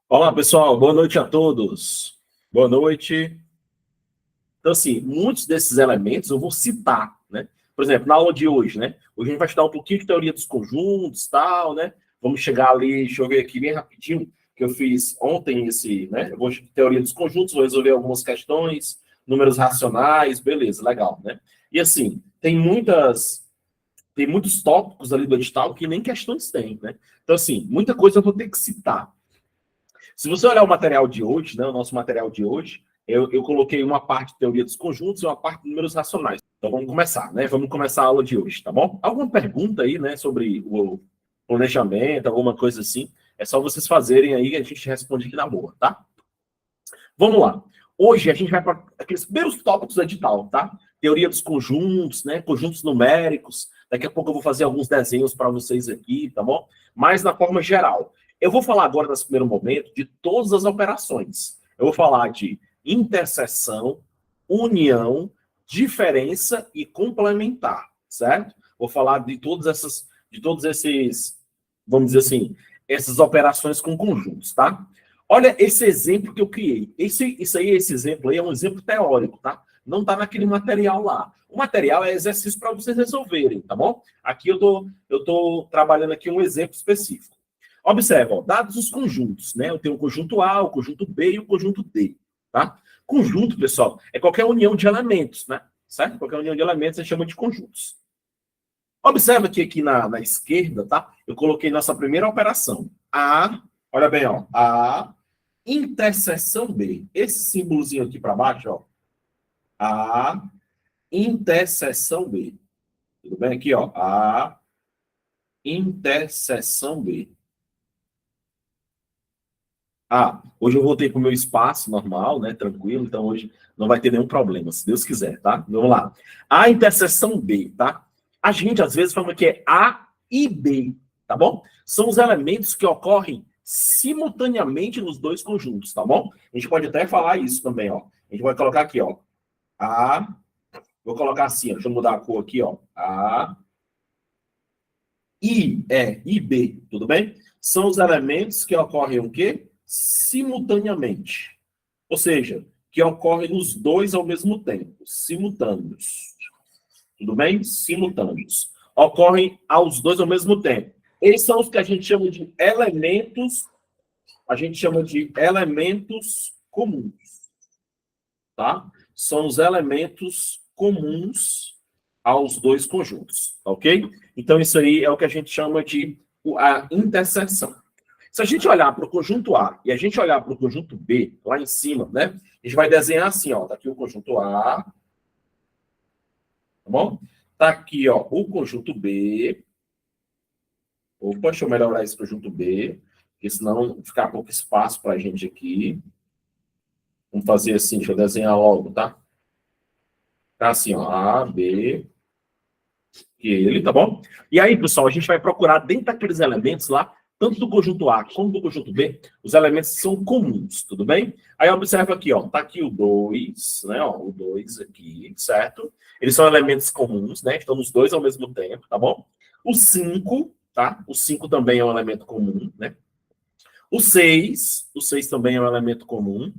Olá, pessoal. Boa noite a todos. Boa noite. Então, assim, muitos desses elementos eu vou citar, né? Por exemplo, na aula de hoje, né? Hoje a gente vai estudar um pouquinho de teoria dos conjuntos, tal, né? Vamos chegar ali, deixa eu ver aqui bem rapidinho, que eu fiz ontem né? Eu vou de teoria dos conjuntos, vou resolver algumas questões, números racionais, beleza, legal, né? E assim, tem muitos tópicos ali do edital que nem questões tem, né? Então, assim, muita coisa eu vou ter que citar. Se você olhar o material de hoje, né, o nosso material de hoje, eu coloquei uma parte de teoria dos conjuntos e uma parte de números racionais. Então vamos começar, né? Vamos começar a aula de hoje, tá bom? Alguma pergunta aí, né, sobre o planejamento, alguma coisa assim? É só vocês fazerem aí que a gente responde aqui na boa, tá? Vamos lá. Hoje a gente vai para aqueles primeiros tópicos do edital, tá? Teoria dos conjuntos, né? Conjuntos numéricos. Daqui a pouco eu vou fazer alguns desenhos para vocês aqui, tá bom? Mas na forma geral. Eu vou falar agora, nesse primeiro momento, de todas as operações. Eu vou falar de interseção, união, diferença e complementar, certo? Vou falar de todos esses, vamos dizer assim, essas operações com conjuntos, tá? Olha esse exemplo que eu criei. Esse exemplo aí é um exemplo teórico, tá? Não está naquele material lá. O material é exercício para vocês resolverem, tá bom? Aqui eu tô trabalhando aqui um exemplo específico. Observa, ó, dados os conjuntos, né? Eu tenho o conjunto A, o conjunto B e o conjunto D, tá? Conjunto, pessoal, é qualquer união de elementos, né? Certo? Qualquer união de elementos a gente chama de conjuntos. Observa que aqui na esquerda, tá? Eu coloquei nossa primeira operação. A, olha bem, ó. A interseção B. Esse símbolozinho aqui para baixo, ó. A interseção B. Tudo bem? Aqui, ó. A interseção B. Hoje eu voltei para o meu espaço normal, né? Tranquilo. Então hoje não vai ter nenhum problema, se Deus quiser, tá? Vamos lá. A interseção B, tá? A gente às vezes fala que é A e B, tá bom? São os elementos que ocorrem simultaneamente nos dois conjuntos, tá bom? A gente pode até falar isso também, ó. A gente vai colocar aqui, ó. Vou colocar assim, ó, deixa eu mudar a cor aqui, ó. I, B, tudo bem? São os elementos que ocorrem o quê? Simultaneamente. Ou seja, que ocorrem os dois ao mesmo tempo, simultâneos. Tudo bem? Simultâneos. Ocorrem aos dois ao mesmo tempo. Esses são os que a gente chama de elementos, comuns, tá? São os elementos comuns aos dois conjuntos, ok? Então isso aí é o que a gente chama de a interseção. Se a gente olhar para o conjunto A e a gente olhar para o conjunto B, lá em cima, né? A gente vai desenhar assim, ó. Tá aqui o conjunto A. Tá bom? Tá aqui, ó, o conjunto B. Opa, deixa eu melhorar esse conjunto B, porque senão ficar pouco espaço para a gente aqui. Vamos fazer assim, deixa eu desenhar logo, tá? Tá assim, ó, A, B, e ele, tá bom? E aí, pessoal, a gente vai procurar dentro daqueles elementos lá, tanto do conjunto A como do conjunto B, os elementos que são comuns, tudo bem? Aí observa aqui, ó, tá aqui o 2, né, ó, o 2 aqui, certo? Eles são elementos comuns, né? Estão os dois ao mesmo tempo, tá bom? O 5, tá? O 5 também é um elemento comum, né? O 6 também é um elemento comum.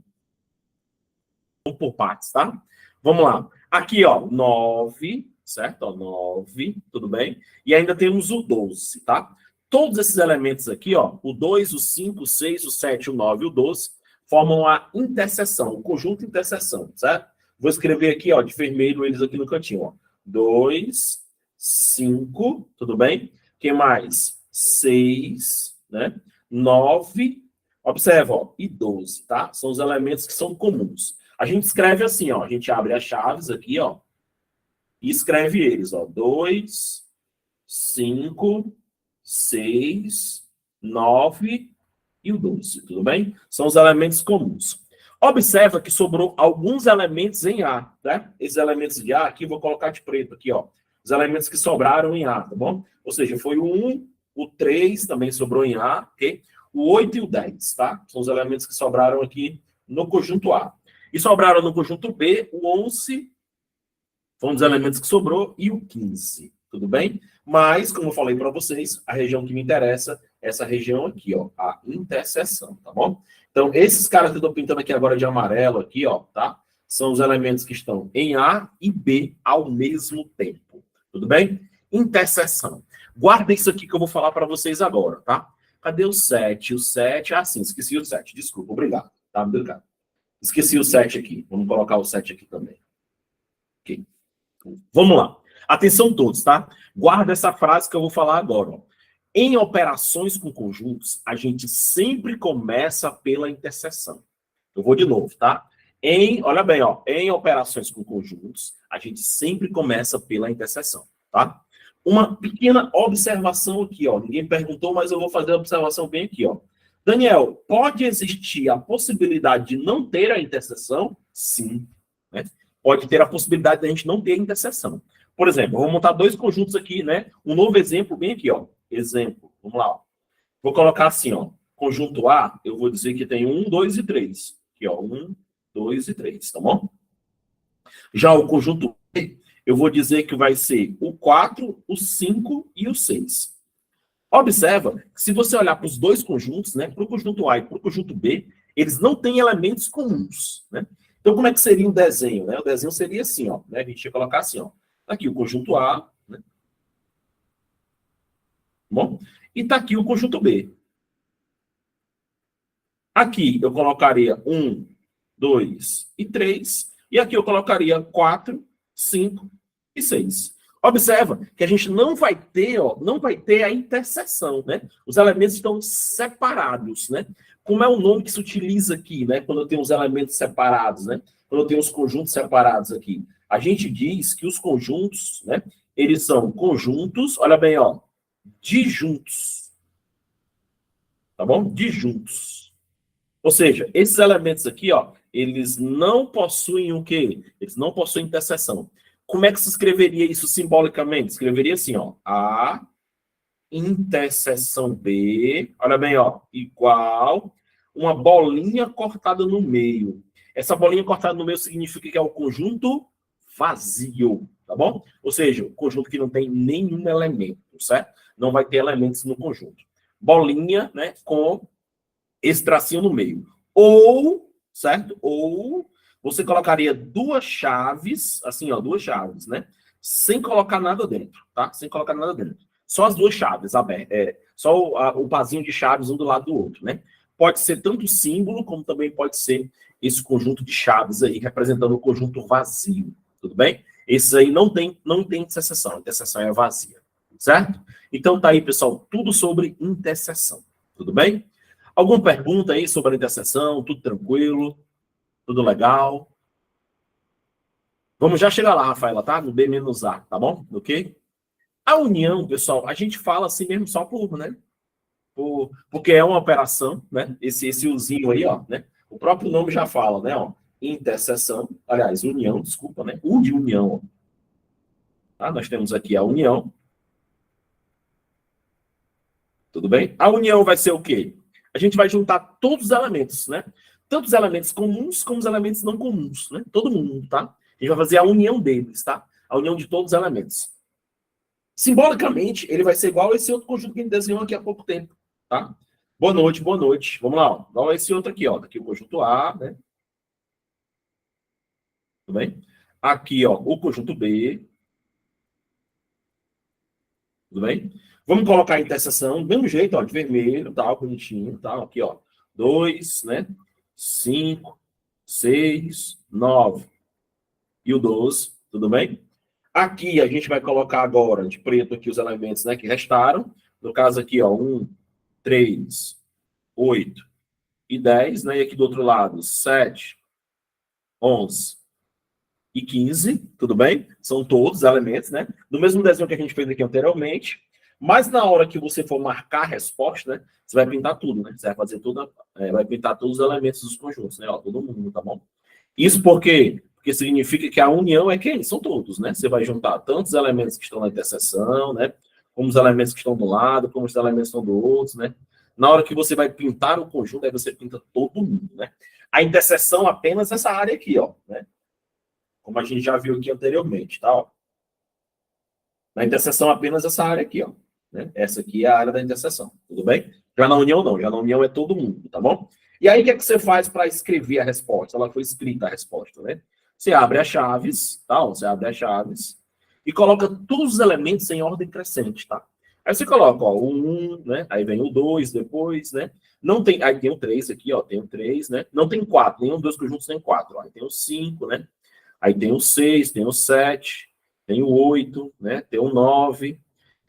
Vamos por partes, tá? Vamos lá. Aqui, ó, 9, certo? Ó, 9, tudo bem? E ainda temos o 12, tá? Todos esses elementos aqui, ó, o 2, o 5, o 6, o 7, o 9 e o 12, formam a interseção, o conjunto interseção, certo? Vou escrever aqui, ó, de vermelho eles aqui no cantinho, ó. 2, 5, tudo bem? Quem mais? 6, né? 9, observa, ó, e 12, tá? São os elementos que são comuns. A gente escreve assim, ó. A gente abre as chaves aqui, ó. E escreve eles, ó. 2, 5, 6, 9 e o 12, tudo bem? São os elementos comuns. Observa que sobrou alguns elementos em A, né? Esses elementos de A aqui, vou colocar de preto aqui, ó. Os elementos que sobraram em A, tá bom? Ou seja, foi o 1, o 3 também sobrou em A, ok? O 8 e o 10, tá? São os elementos que sobraram aqui no conjunto A. E sobraram no conjunto B, o 11 foi um dos elementos que sobrou e o 15, tudo bem? Mas, como eu falei para vocês, a região que me interessa é essa região aqui, ó, a interseção, tá bom? Então, esses caras que eu estou pintando aqui agora de amarelo, aqui, ó, tá? São os elementos que estão em A e B ao mesmo tempo. Tudo bem? Interseção. Guarda isso aqui que eu vou falar para vocês agora, tá? Cadê o 7? O 7, sim, esqueci o 7. Desculpa, obrigado. Tá, obrigado. Esqueci o 7 aqui. Vamos colocar o 7 aqui também. Ok. Vamos lá. Atenção todos, tá? Guarda essa frase que eu vou falar agora, ó. Em operações com conjuntos, a gente sempre começa pela interseção. Eu vou de novo, tá? Olha bem, ó, em operações com conjuntos, a gente sempre começa pela interseção, tá? Uma pequena observação aqui, ó. Ninguém perguntou, mas eu vou fazer a observação bem aqui, ó. Daniel, pode existir a possibilidade de não ter a interseção? Sim, né? Pode ter a possibilidade de a gente não ter a interseção. Por exemplo, eu vou montar dois conjuntos aqui, né? Um novo exemplo bem aqui, ó. Exemplo, vamos lá, ó. Vou colocar assim, ó. Conjunto A, eu vou dizer que tem 1, 2 e 3. Aqui, ó. 1, 2 e 3, tá bom? Já o conjunto B, eu vou dizer que vai ser o 4, o 5 e o 6. Observa que se você olhar para os dois conjuntos, né? Para o conjunto A e para o conjunto B, eles não têm elementos comuns, né? Então, como é que seria o desenho, né? O desenho seria assim, ó. Né? A gente ia colocar assim, ó. Aqui o conjunto A, né? Bom, e tá aqui o conjunto B. Aqui eu colocaria 1, 2 e 3. E aqui eu colocaria 4, 5 e 6. Observa que a gente não vai ter, ó, não vai ter a interseção, né? Os elementos estão separados, né? Como é o nome que se utiliza aqui, né? Quando eu tenho os elementos separados, né? Quando eu tenho os conjuntos separados aqui. A gente diz que os conjuntos, né? Eles são conjuntos, olha bem, ó, disjuntos. Tá bom? Disjuntos. Ou seja, esses elementos aqui, ó, eles não possuem o quê? Eles não possuem interseção. Como é que se escreveria isso simbolicamente? Escreveria assim, ó, A interseção B, olha bem, ó, igual uma bolinha cortada no meio. Essa bolinha cortada no meio significa que é o conjunto vazio, tá bom? Ou seja, o conjunto que não tem nenhum elemento, certo? Não vai ter elementos no conjunto. Bolinha, né, com esse tracinho no meio. Ou, certo? Ou você colocaria duas chaves, assim, ó, duas chaves, né? Sem colocar nada dentro, tá? Sem colocar nada dentro. Só as duas chaves abertas. Só o pazinho de chaves um do lado do outro, né? Pode ser tanto símbolo, como também pode ser esse conjunto de chaves aí, representando o conjunto vazio. Tudo bem? Esses aí não tem interseção. A interseção é vazia. Certo? Então tá aí, pessoal, tudo sobre interseção. Tudo bem? Alguma pergunta aí sobre a interseção? Tudo tranquilo? Tudo legal? Vamos já chegar lá, Rafaela, tá? No B-A, tá bom? Ok? A união, pessoal, a gente fala assim mesmo só por, né? Porque é uma operação, né? Esse uzinho aí, ó, né? O próprio nome já fala, né? Ó, interseção, aliás, união, desculpa, né? U de união, ó. Tá? Nós temos aqui a união. Tudo bem? A união vai ser o quê? A gente vai juntar todos os elementos, né? Tanto os elementos comuns como os elementos não comuns, né? Todo mundo, tá? A gente vai fazer a união deles, tá? A união de todos os elementos. Simbolicamente, ele vai ser igual a esse outro conjunto que a gente desenhou aqui há pouco tempo, tá? Boa noite, boa noite. Vamos lá, ó. Igual a esse outro aqui, ó. Aqui o conjunto A, né? Tudo bem? Aqui, ó, o conjunto B. Tudo bem? Vamos colocar a interseção do mesmo jeito, ó, de vermelho, tal, bonitinho, tal. Aqui, ó. 2, né? 5, 6, 9 e o 12, tudo bem? Aqui a gente vai colocar agora de preto aqui os elementos, né, que restaram. No caso aqui, ó, 1, 3, 8 e 10, né? E aqui do outro lado, 7, 11 e 15, tudo bem? São todos elementos, né? Do mesmo desenho que a gente fez aqui anteriormente. Mas na hora que você for marcar a resposta, né? Você vai pintar tudo, né? Você vai fazer tudo, vai pintar todos os elementos dos conjuntos, né? Ó, todo mundo, tá bom? Isso porque significa que a união é quem? São todos, né? Você vai juntar tantos elementos que estão na interseção, né? Como os elementos que estão do lado, como os elementos que estão do outro, né? Na hora que você vai pintar o conjunto, aí você pinta todo mundo, né? A interseção apenas essa área aqui, ó, né? Como a gente já viu aqui anteriormente, tá? Ó. Na interseção apenas essa área aqui, ó. Né? Essa aqui é a área da interseção, tudo bem? Já na união não, já na união é todo mundo, tá bom? E aí, o que é que você faz para escrever a resposta? Ela foi escrita a resposta, né? Você abre as chaves, tá? Você abre as chaves e coloca todos os elementos em ordem crescente, tá? Aí você coloca, ó, o 1, né? Aí vem o 2 depois, né? Não tem, aí tem o 3 aqui, ó, tem o 3, né? Não tem 4, nenhum dos conjuntos tem 4, ó. Aí tem o 5, né? Aí tem o 6, tem o 7, tem o 8, né? Tem o 9,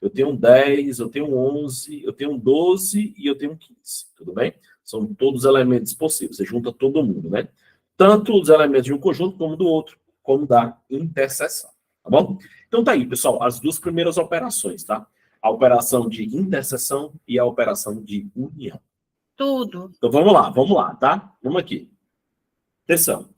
eu tenho um 10, eu tenho um 11, eu tenho um 12 e eu tenho um 15, tudo bem? São todos elementos possíveis, você junta todo mundo, né? Tanto os elementos de um conjunto como do outro, como da interseção, tá bom? Então tá aí, pessoal, as duas primeiras operações, tá? A operação de interseção e a operação de união. Tudo. Então vamos lá, tá? Vamos aqui. Atenção.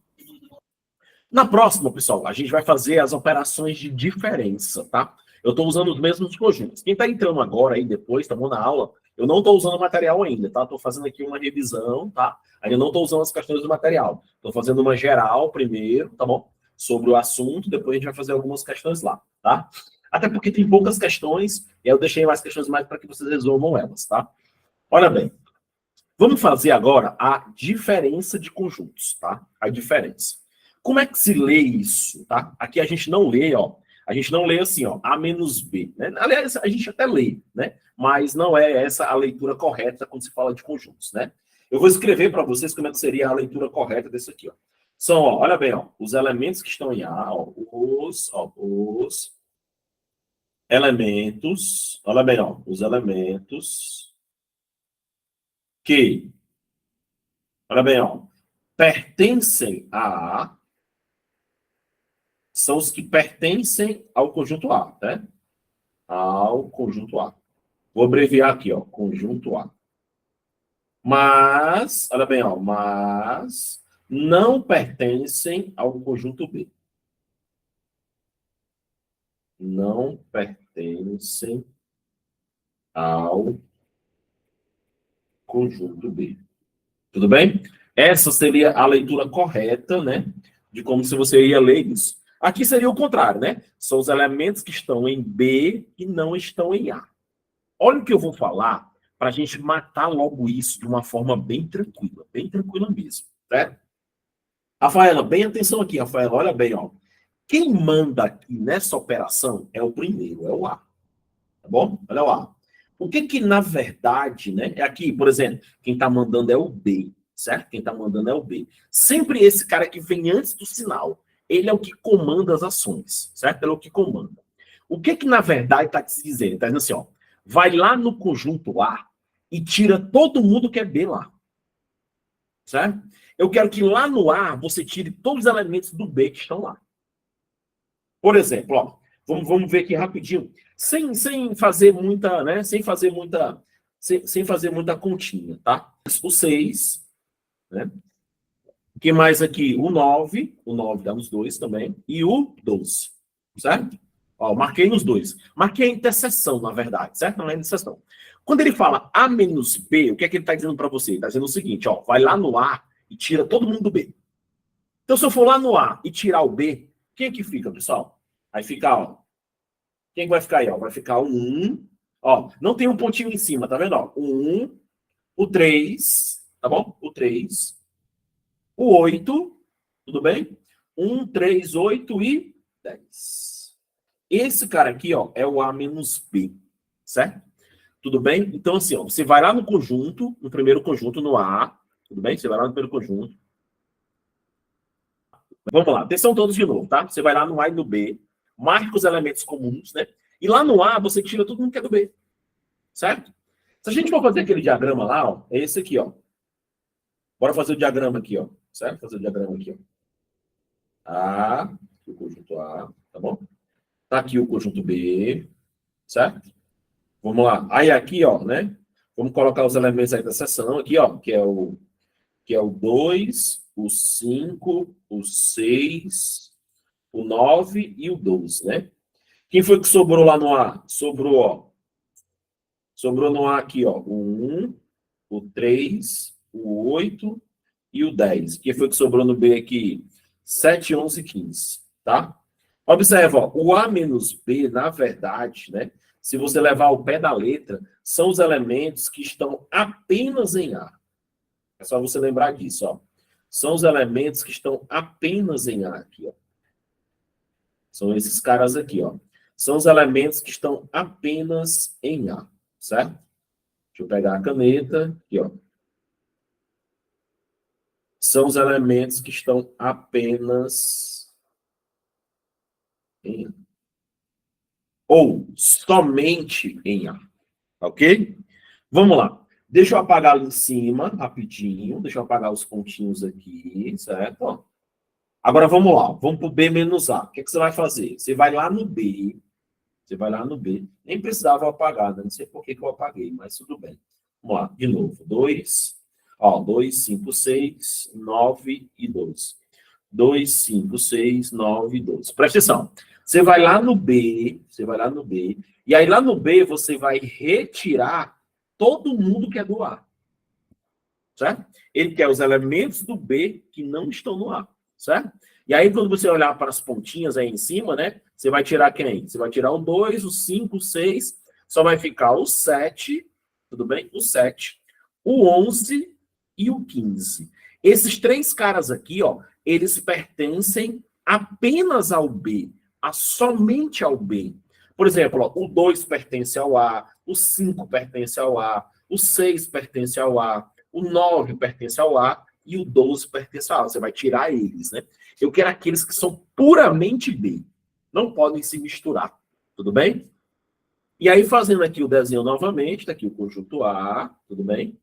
Na próxima, pessoal, a gente vai fazer as operações de diferença, tá? Eu estou usando os mesmos conjuntos. Quem está entrando agora aí depois, tá bom, na aula, eu não estou usando o material ainda, tá? Estou fazendo aqui uma revisão, tá? Ainda não estou usando as questões do material. Estou fazendo uma geral primeiro, tá bom? Sobre o assunto, depois a gente vai fazer algumas questões lá, tá? Até porque tem poucas questões, e eu deixei mais questões mais para que vocês resolvam elas, tá? Olha bem, vamos fazer agora a diferença de conjuntos, tá? A diferença. Como é que se lê isso, tá? Aqui a gente não lê, ó. A gente não lê assim, ó, A menos B, né? Aliás, a gente até lê, né? Mas não é essa a leitura correta quando se fala de conjuntos, né? Eu vou escrever para vocês como é que seria a leitura correta desse aqui, ó. São, ó, olha bem, ó, os elementos que estão em A, ó, os elementos, olha bem, ó, os elementos que, olha bem, ó, pertencem a A, são os que pertencem ao conjunto A, né? Ao conjunto A. Vou abreviar aqui, ó, conjunto A. Mas, olha bem, ó, mas não pertencem ao conjunto B. Não pertencem ao conjunto B. Tudo bem? Essa seria a leitura correta, né? De como se você ia ler isso. Aqui seria o contrário, né? São os elementos que estão em B e não estão em A. Olha o que eu vou falar para a gente matar logo isso de uma forma bem tranquila mesmo, certo? Rafaela, bem atenção aqui, Rafaela, olha bem, ó. Quem manda aqui nessa operação é o primeiro, é o A, tá bom? Olha o A. O que que, na verdade, né, é aqui, por exemplo, quem está mandando é o B, certo? Quem está mandando é o B. Sempre esse cara que vem antes do sinal, ele é o que comanda as ações, certo? Ele é o que comanda. O que que, na verdade, está te dizendo? Está dizendo assim, ó, vai lá no conjunto A e tira todo mundo que é B lá, certo? Eu quero que lá no A você tire todos os elementos do B que estão lá. Por exemplo, ó, vamos ver aqui rapidinho, sem fazer muita, né? Sem fazer muita continha, tá? O 6, né? O que mais aqui? O 9 dá nos dois também, e o 12, certo? Ó, marquei nos dois. Marquei a interseção, na verdade, certo? Não é a interseção. Quando ele fala A menos B, o que é que ele está dizendo para você? Ele está dizendo o seguinte, ó, vai lá no A e tira todo mundo do B. Então, se eu for lá no A e tirar o B, quem é que fica, pessoal? Aí fica, ó. Quem vai ficar aí, ó? Vai ficar o 1. Ó, não tem um pontinho em cima, tá vendo? Ó, o 1, o 3, tá bom? O 3, o 8, tudo bem? 1, 3, 8 e 10. Esse cara aqui, ó, é o A menos B, certo? Tudo bem? Então, assim, ó, você vai lá no conjunto, no primeiro conjunto, no A, tudo bem? Você vai lá no primeiro conjunto. Vamos lá, atenção todos de novo, tá? Você vai lá no A e no B, marca os elementos comuns, né? E lá no A, você tira todo mundo que é do B, certo? Se a gente for fazer aquele diagrama lá, ó, é esse aqui, ó. Bora fazer o diagrama aqui, ó. Certo? Fazer o diagrama aqui, ó. A, o conjunto A, tá bom? Tá aqui o conjunto B, certo? Vamos lá. Aí aqui, ó, né? Vamos colocar os elementos aí da seção aqui, ó, que é o 2, o 5, o 6, o 9 e o 12, né? Quem foi que sobrou lá no A? Sobrou, ó. Sobrou no A aqui, ó, o 1, o 3, o 8 e o 10. Quem foi que sobrou no B aqui? 7, 11 e 15, tá? Observa, ó, o A menos B, na verdade, né? Se você levar ao pé da letra, são os elementos que estão apenas em A. É só você lembrar disso, ó. São os elementos que estão apenas em A aqui, ó. São esses caras aqui, ó. São os elementos que estão apenas em A, certo? Deixa eu pegar a caneta aqui, ó. São os elementos que estão apenas em A. Ou somente em A, ok? Vamos lá. Deixa eu apagar ali em cima, rapidinho. Deixa eu apagar os pontinhos aqui, certo? Ó. Agora vamos lá. Vamos para o B menos A. O que, é que você vai fazer? Você vai lá no B. Você vai lá no B. Nem precisava apagar, né? Não sei por que eu apaguei, mas tudo bem. Vamos lá, de novo. 2. Ó, 2, 5, 6, 9 e 12. 2, 5, 6, 9 e 12. Presta atenção. Você vai lá no B. Você vai lá no B. E aí lá no B você vai retirar todo mundo que é do A. Certo? Ele quer os elementos do B que não estão no A. Certo? E aí, quando você olhar para as pontinhas aí em cima, né? Você vai tirar quem? Você vai tirar o 2, o 5, o 6. Só vai ficar o 7. Tudo bem? O 7. O 11 e o 15. Esses três caras aqui, ó, eles pertencem apenas ao B. Somente ao B. Por exemplo, ó, o 2 pertence ao A. O 5 pertence ao A. O 6 pertence ao A. O 9 pertence ao A. E o 12 pertence ao A. Você vai tirar eles, né? Eu quero aqueles que são puramente B. Não podem se misturar. Tudo bem? E aí, fazendo aqui o desenho novamente, está aqui o conjunto A, tudo bem?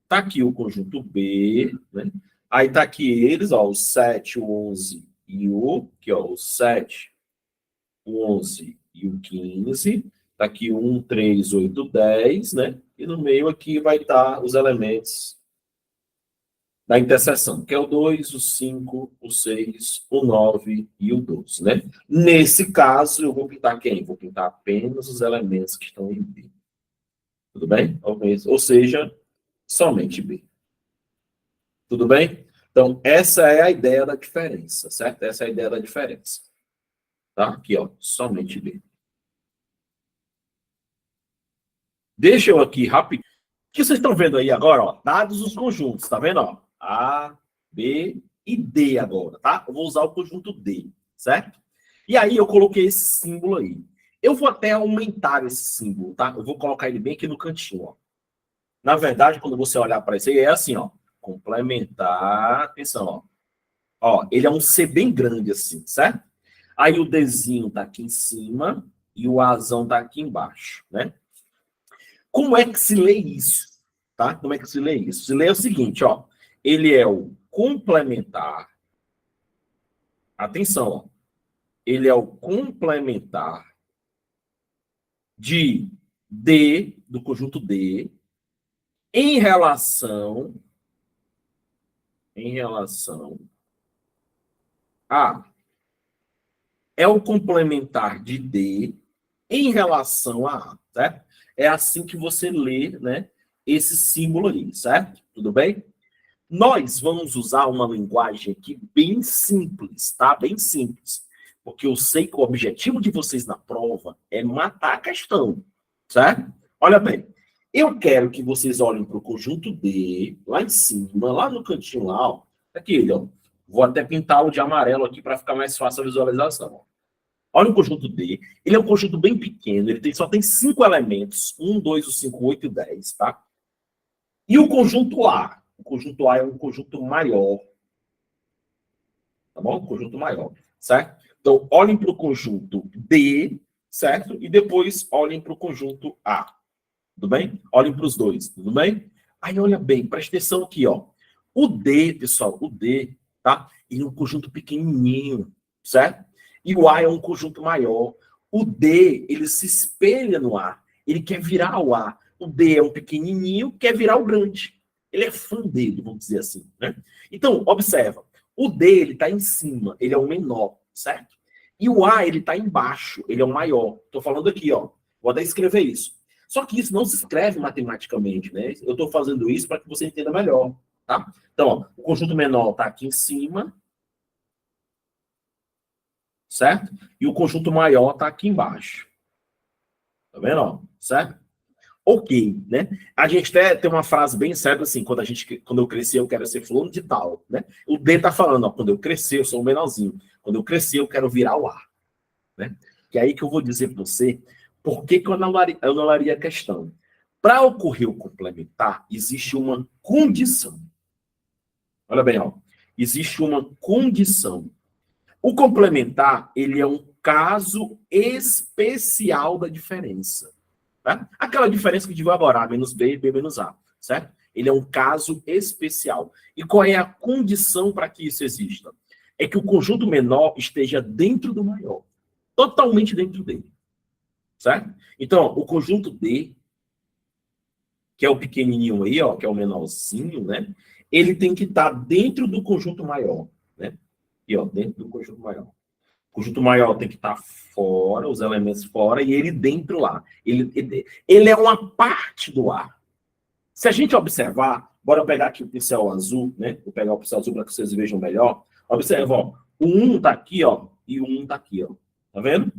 Está aqui o conjunto B, né? Aí está aqui eles, ó, o 7, o 11 e o... Aqui, ó, o 7, o 11 e o 15. Está aqui o 1, 3, 8, 10, né? E no meio aqui vai estar os elementos da interseção, que é o 2, o 5, o 6, o 9 e o 12, né? Nesse caso, eu vou pintar quem? Vou pintar apenas os elementos que estão em B. Tudo bem? Ou seja, somente B. Tudo bem? Então, essa é a ideia da diferença, certo? Essa é a ideia da diferença. Tá? Aqui, ó, somente B. Deixa eu aqui rapidinho. O que vocês estão vendo aí agora, ó? Dados os conjuntos, tá vendo, ó? A, B e D agora, tá? Eu vou usar o conjunto D, certo? E aí eu coloquei esse símbolo aí. Eu vou até aumentar esse símbolo, tá? Eu vou colocar ele bem aqui no cantinho, ó. Na verdade, quando você olhar para isso aí, é assim, ó. Complementar, atenção, ó. Ó, ele é um C bem grande assim, certo? Aí o Dzinho tá aqui em cima e o Azão tá aqui embaixo, né? Como é que se lê isso? Tá? Como é que se lê isso? Se lê o seguinte, ó. Ele é o complementar. Atenção, ó. Ele é o complementar de D, do conjunto D, em relação a... É o complementar de D em relação a A, certo? É assim que você lê, né, esse símbolo aí, certo? Tudo bem? Nós vamos usar uma linguagem aqui bem simples, tá? Bem simples. Porque eu sei que o objetivo de vocês na prova é matar a questão, certo? Olha bem, eu quero que vocês olhem para o conjunto D, lá em cima, lá no cantinho lá, ó. Aqui, ó. Vou até pintá-lo de amarelo aqui para ficar mais fácil a visualização. Olha o conjunto D. Ele é um conjunto bem pequeno, só tem 5 elementos. 1, 2, 5, 8 e 10, tá? E o conjunto A? O conjunto A é um conjunto maior. Tá bom? Um conjunto maior, certo? Então, olhem para o conjunto D, certo? E depois olhem para o conjunto A. Tudo bem? Olhem para os dois, tudo bem? Aí, olha bem, presta atenção aqui, ó. O D, pessoal, o D, tá? Ele é um conjunto pequenininho, certo? E o A é um conjunto maior. O D, ele se espelha no A. Ele quer virar o A. O D é um pequenininho, quer virar o grande. Ele é fã dele, vamos dizer assim, né? Então, observa. O D, ele está em cima, ele é o menor, certo? E o A, ele está embaixo, ele é o maior. Estou falando aqui, ó. Vou até escrever isso. Só que isso não se escreve matematicamente, né? Eu estou fazendo isso para que você entenda melhor, tá? Então, ó, o conjunto menor está aqui em cima, certo? E o conjunto maior está aqui embaixo. Tá vendo, ó? Certo? Ok, né? A gente até tem uma frase bem certa assim, quando eu crescer eu quero ser fulano de tal, né? O D tá falando, ó, quando eu crescer eu sou o menorzinho, quando eu crescer eu quero virar o A, né? Que é aí que eu vou dizer para você por que eu anularia a questão. Para ocorrer o complementar, existe uma condição. Olha bem, ó, existe uma condição. O complementar, ele é um caso especial da diferença. Tá? Aquela diferença que dividiu agora, A menos B e B menos A, certo? Ele é um caso especial. E qual é a condição para que isso exista? É que o conjunto menor esteja dentro do maior. Totalmente dentro dele. Certo? Então, o conjunto D, que é o pequenininho aí, ó, que é o menorzinho, né? Ele tem que estar dentro do conjunto maior, né? E ó, dentro do conjunto maior. O conjunto maior tem que estar fora, os elementos fora, e ele dentro lá. Ele é uma parte do A. Se a gente observar, bora pegar aqui o pincel azul, né? Vou pegar o pincel azul para que vocês vejam melhor. Observa, ó. O 1 está aqui, ó, e o 1 está aqui, ó. Tá vendo?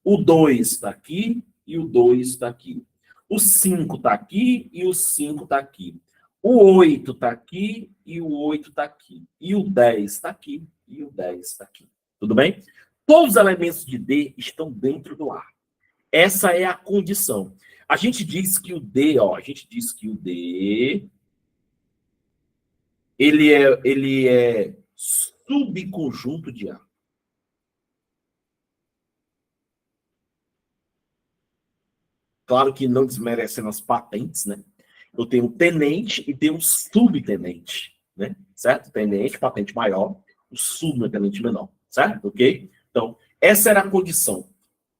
O 2 está aqui e o 2 está aqui. O 5 está aqui e o 5 está aqui. O 8 está aqui e o 8 está aqui. E o 10 está aqui e o 10 está aqui. Tudo bem? Todos os elementos de D estão dentro do A. Essa é a condição. A gente diz que o D, ó, a gente diz que o D ele é subconjunto de A. Claro que não desmerecendo as patentes, né? Eu tenho tenente e tenho subtenente, né? Certo? Tenente, patente maior, o subtenente menor, certo? Ok? Então, essa era a condição,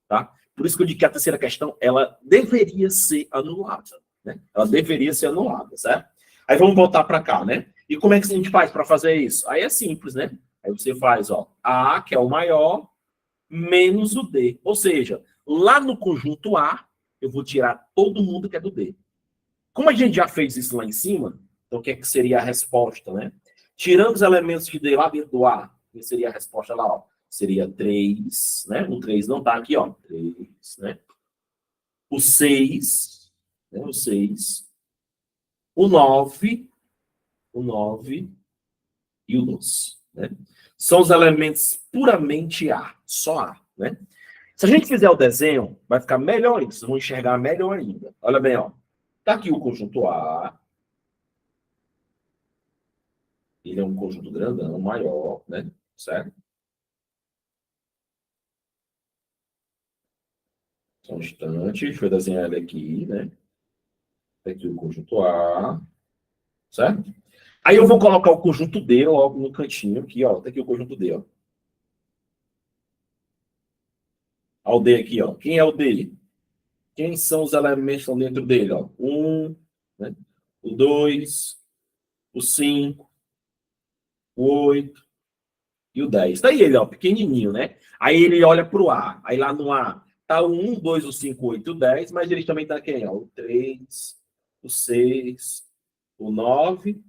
tá? Por isso que eu digo que a terceira questão, ela deveria ser anulada, né? Ela deveria ser anulada, certo? Aí vamos voltar para cá, né? E como é que a gente faz para fazer isso? Aí é simples, né? Aí você faz, ó, A, que é o maior, menos o D. Ou seja, lá no conjunto A, eu vou tirar todo mundo que é do D. Como a gente já fez isso lá em cima, então o que, é que seria a resposta, né? Tirando os elementos de D lá dentro do A, que seria a resposta lá, ó. Seria 3, né? O 3 não está aqui, ó. 3, né? O 6, né? O 6. O 9 e o 12, né? São os elementos puramente A, só A, né? Se a gente fizer o desenho, vai ficar melhor ainda, vocês vão enxergar melhor ainda. Olha bem, ó. Tá aqui o conjunto A. Ele é um conjunto grandão, maior, né? Certo? Só um instante, deixa eu desenhar ele aqui, né? Tá aqui o conjunto A, certo? Aí eu vou colocar o conjunto D logo no cantinho aqui, ó. Tá aqui o conjunto D, ó. Olha o D aqui, ó. Quem é o D? Quem são os elementos que estão dentro dele, ó? 1, né? O 2, o 5, o 8 e o 10. Tá aí ele, ó, pequenininho, né? Aí ele olha pro A. Aí lá no A tá o 1, 2, o 5, o 8 e o 10, mas ele também tá quem, ó? O 3, o 6, o 9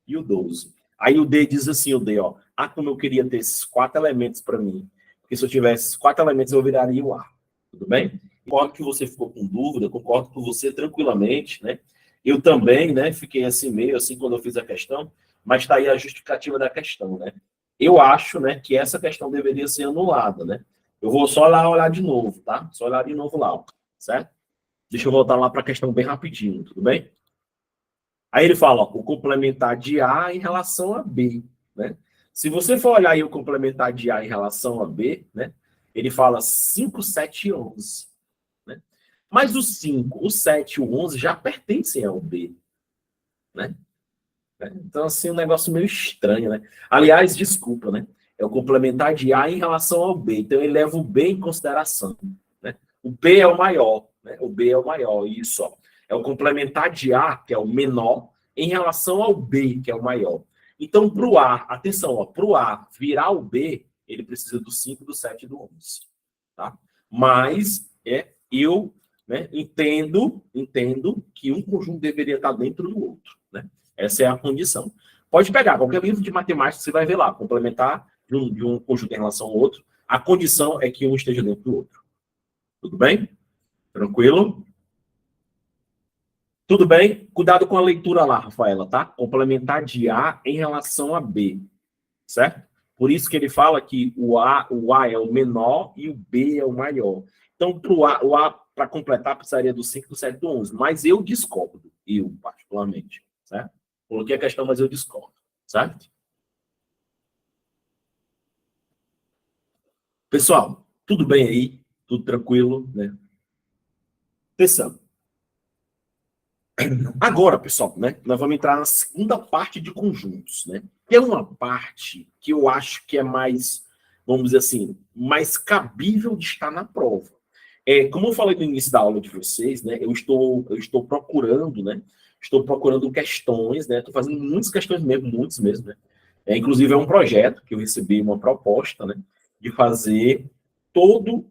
e o 12. Aí o D diz assim, o D, ó. Ah, como eu queria ter esses 4 elementos para mim. Porque se eu tivesse esses 4 elementos, eu viraria o A. Tudo bem? Concordo que você ficou com dúvida, concordo com você tranquilamente, né? Eu também, né, fiquei assim meio assim quando eu fiz a questão, mas está aí a justificativa da questão, né? Eu acho, né, que essa questão deveria ser anulada, né? Eu vou só lá olhar de novo, tá? Só olhar de novo lá, ó, certo? Deixa eu voltar lá para a questão bem rapidinho, tudo bem? Aí ele fala, ó, o complementar de A em relação a B, né? Se você for olhar aí o complementar de A em relação a B, né? Ele fala 5, 7 e 11. Né? Mas o 5, o 7 e o 11 já pertencem ao B. Né? Então, assim, um negócio meio estranho, né? Aliás, desculpa, né? É o complementar de A em relação ao B. Então, ele leva o B em consideração. Né? O B é o maior. Né? O B é o maior. Isso, ó. É o complementar de A, que é o menor, em relação ao B, que é o maior. Então, para o A, atenção, para o A virar o B, ele precisa do 5, do 7 e do 11. Tá? Mas eu, né, entendo que um conjunto deveria estar dentro do outro. Né? Essa é a condição. Pode pegar qualquer livro de matemática, você vai ver lá, complementar de um conjunto em relação ao outro. A condição é que um esteja dentro do outro. Tudo bem? Tranquilo? Tudo bem? Cuidado com a leitura lá, Rafaela, tá? Complementar de A em relação a B, certo? Por isso que ele fala que o A é o menor e o B é o maior. Então, o A para completar, precisaria do 5, do 7, do 11. Mas eu discordo, eu, particularmente, certo? Coloquei a questão, mas eu discordo, certo? Pessoal, tudo bem aí? Tudo tranquilo, né? Atenção. Agora, pessoal, né, nós vamos entrar na segunda parte de conjuntos, né? Que é uma parte que eu acho que é mais, vamos dizer assim, mais cabível de estar na prova. Como eu falei no início da aula de vocês, né? Eu estou procurando, né? Estou procurando questões, né? Estou fazendo muitas questões mesmo, muitos mesmo, né? Inclusive é um projeto que eu recebi uma proposta, né? De fazer todo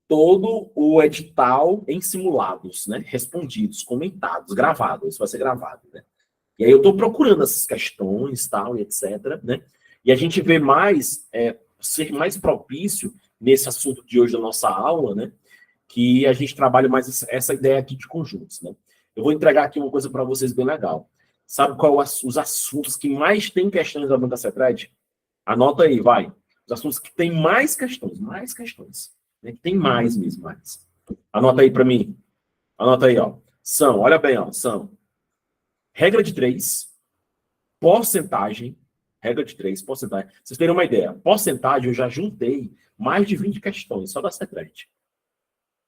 todo o edital em simulados, né? Respondidos, comentados, gravados, isso vai ser gravado, né? E aí eu estou procurando essas questões, tal, e etc, né? E a gente vê mais, ser mais propício nesse assunto de hoje da nossa aula, né? Que a gente trabalhe mais essa ideia aqui de conjuntos, né? Eu vou entregar aqui uma coisa para vocês bem legal. Sabe qual os assuntos que mais tem questões da banca Cetred? Anota aí, vai. Os assuntos que tem mais questões. Né? Que tem mais mesmo, mais. Anota aí para mim. Anota aí, ó. São, olha bem, ó. São regra de 3, porcentagem, regra de 3, porcentagem. Vocês terem uma ideia, porcentagem eu já juntei mais de 20 questões, só da Cetred.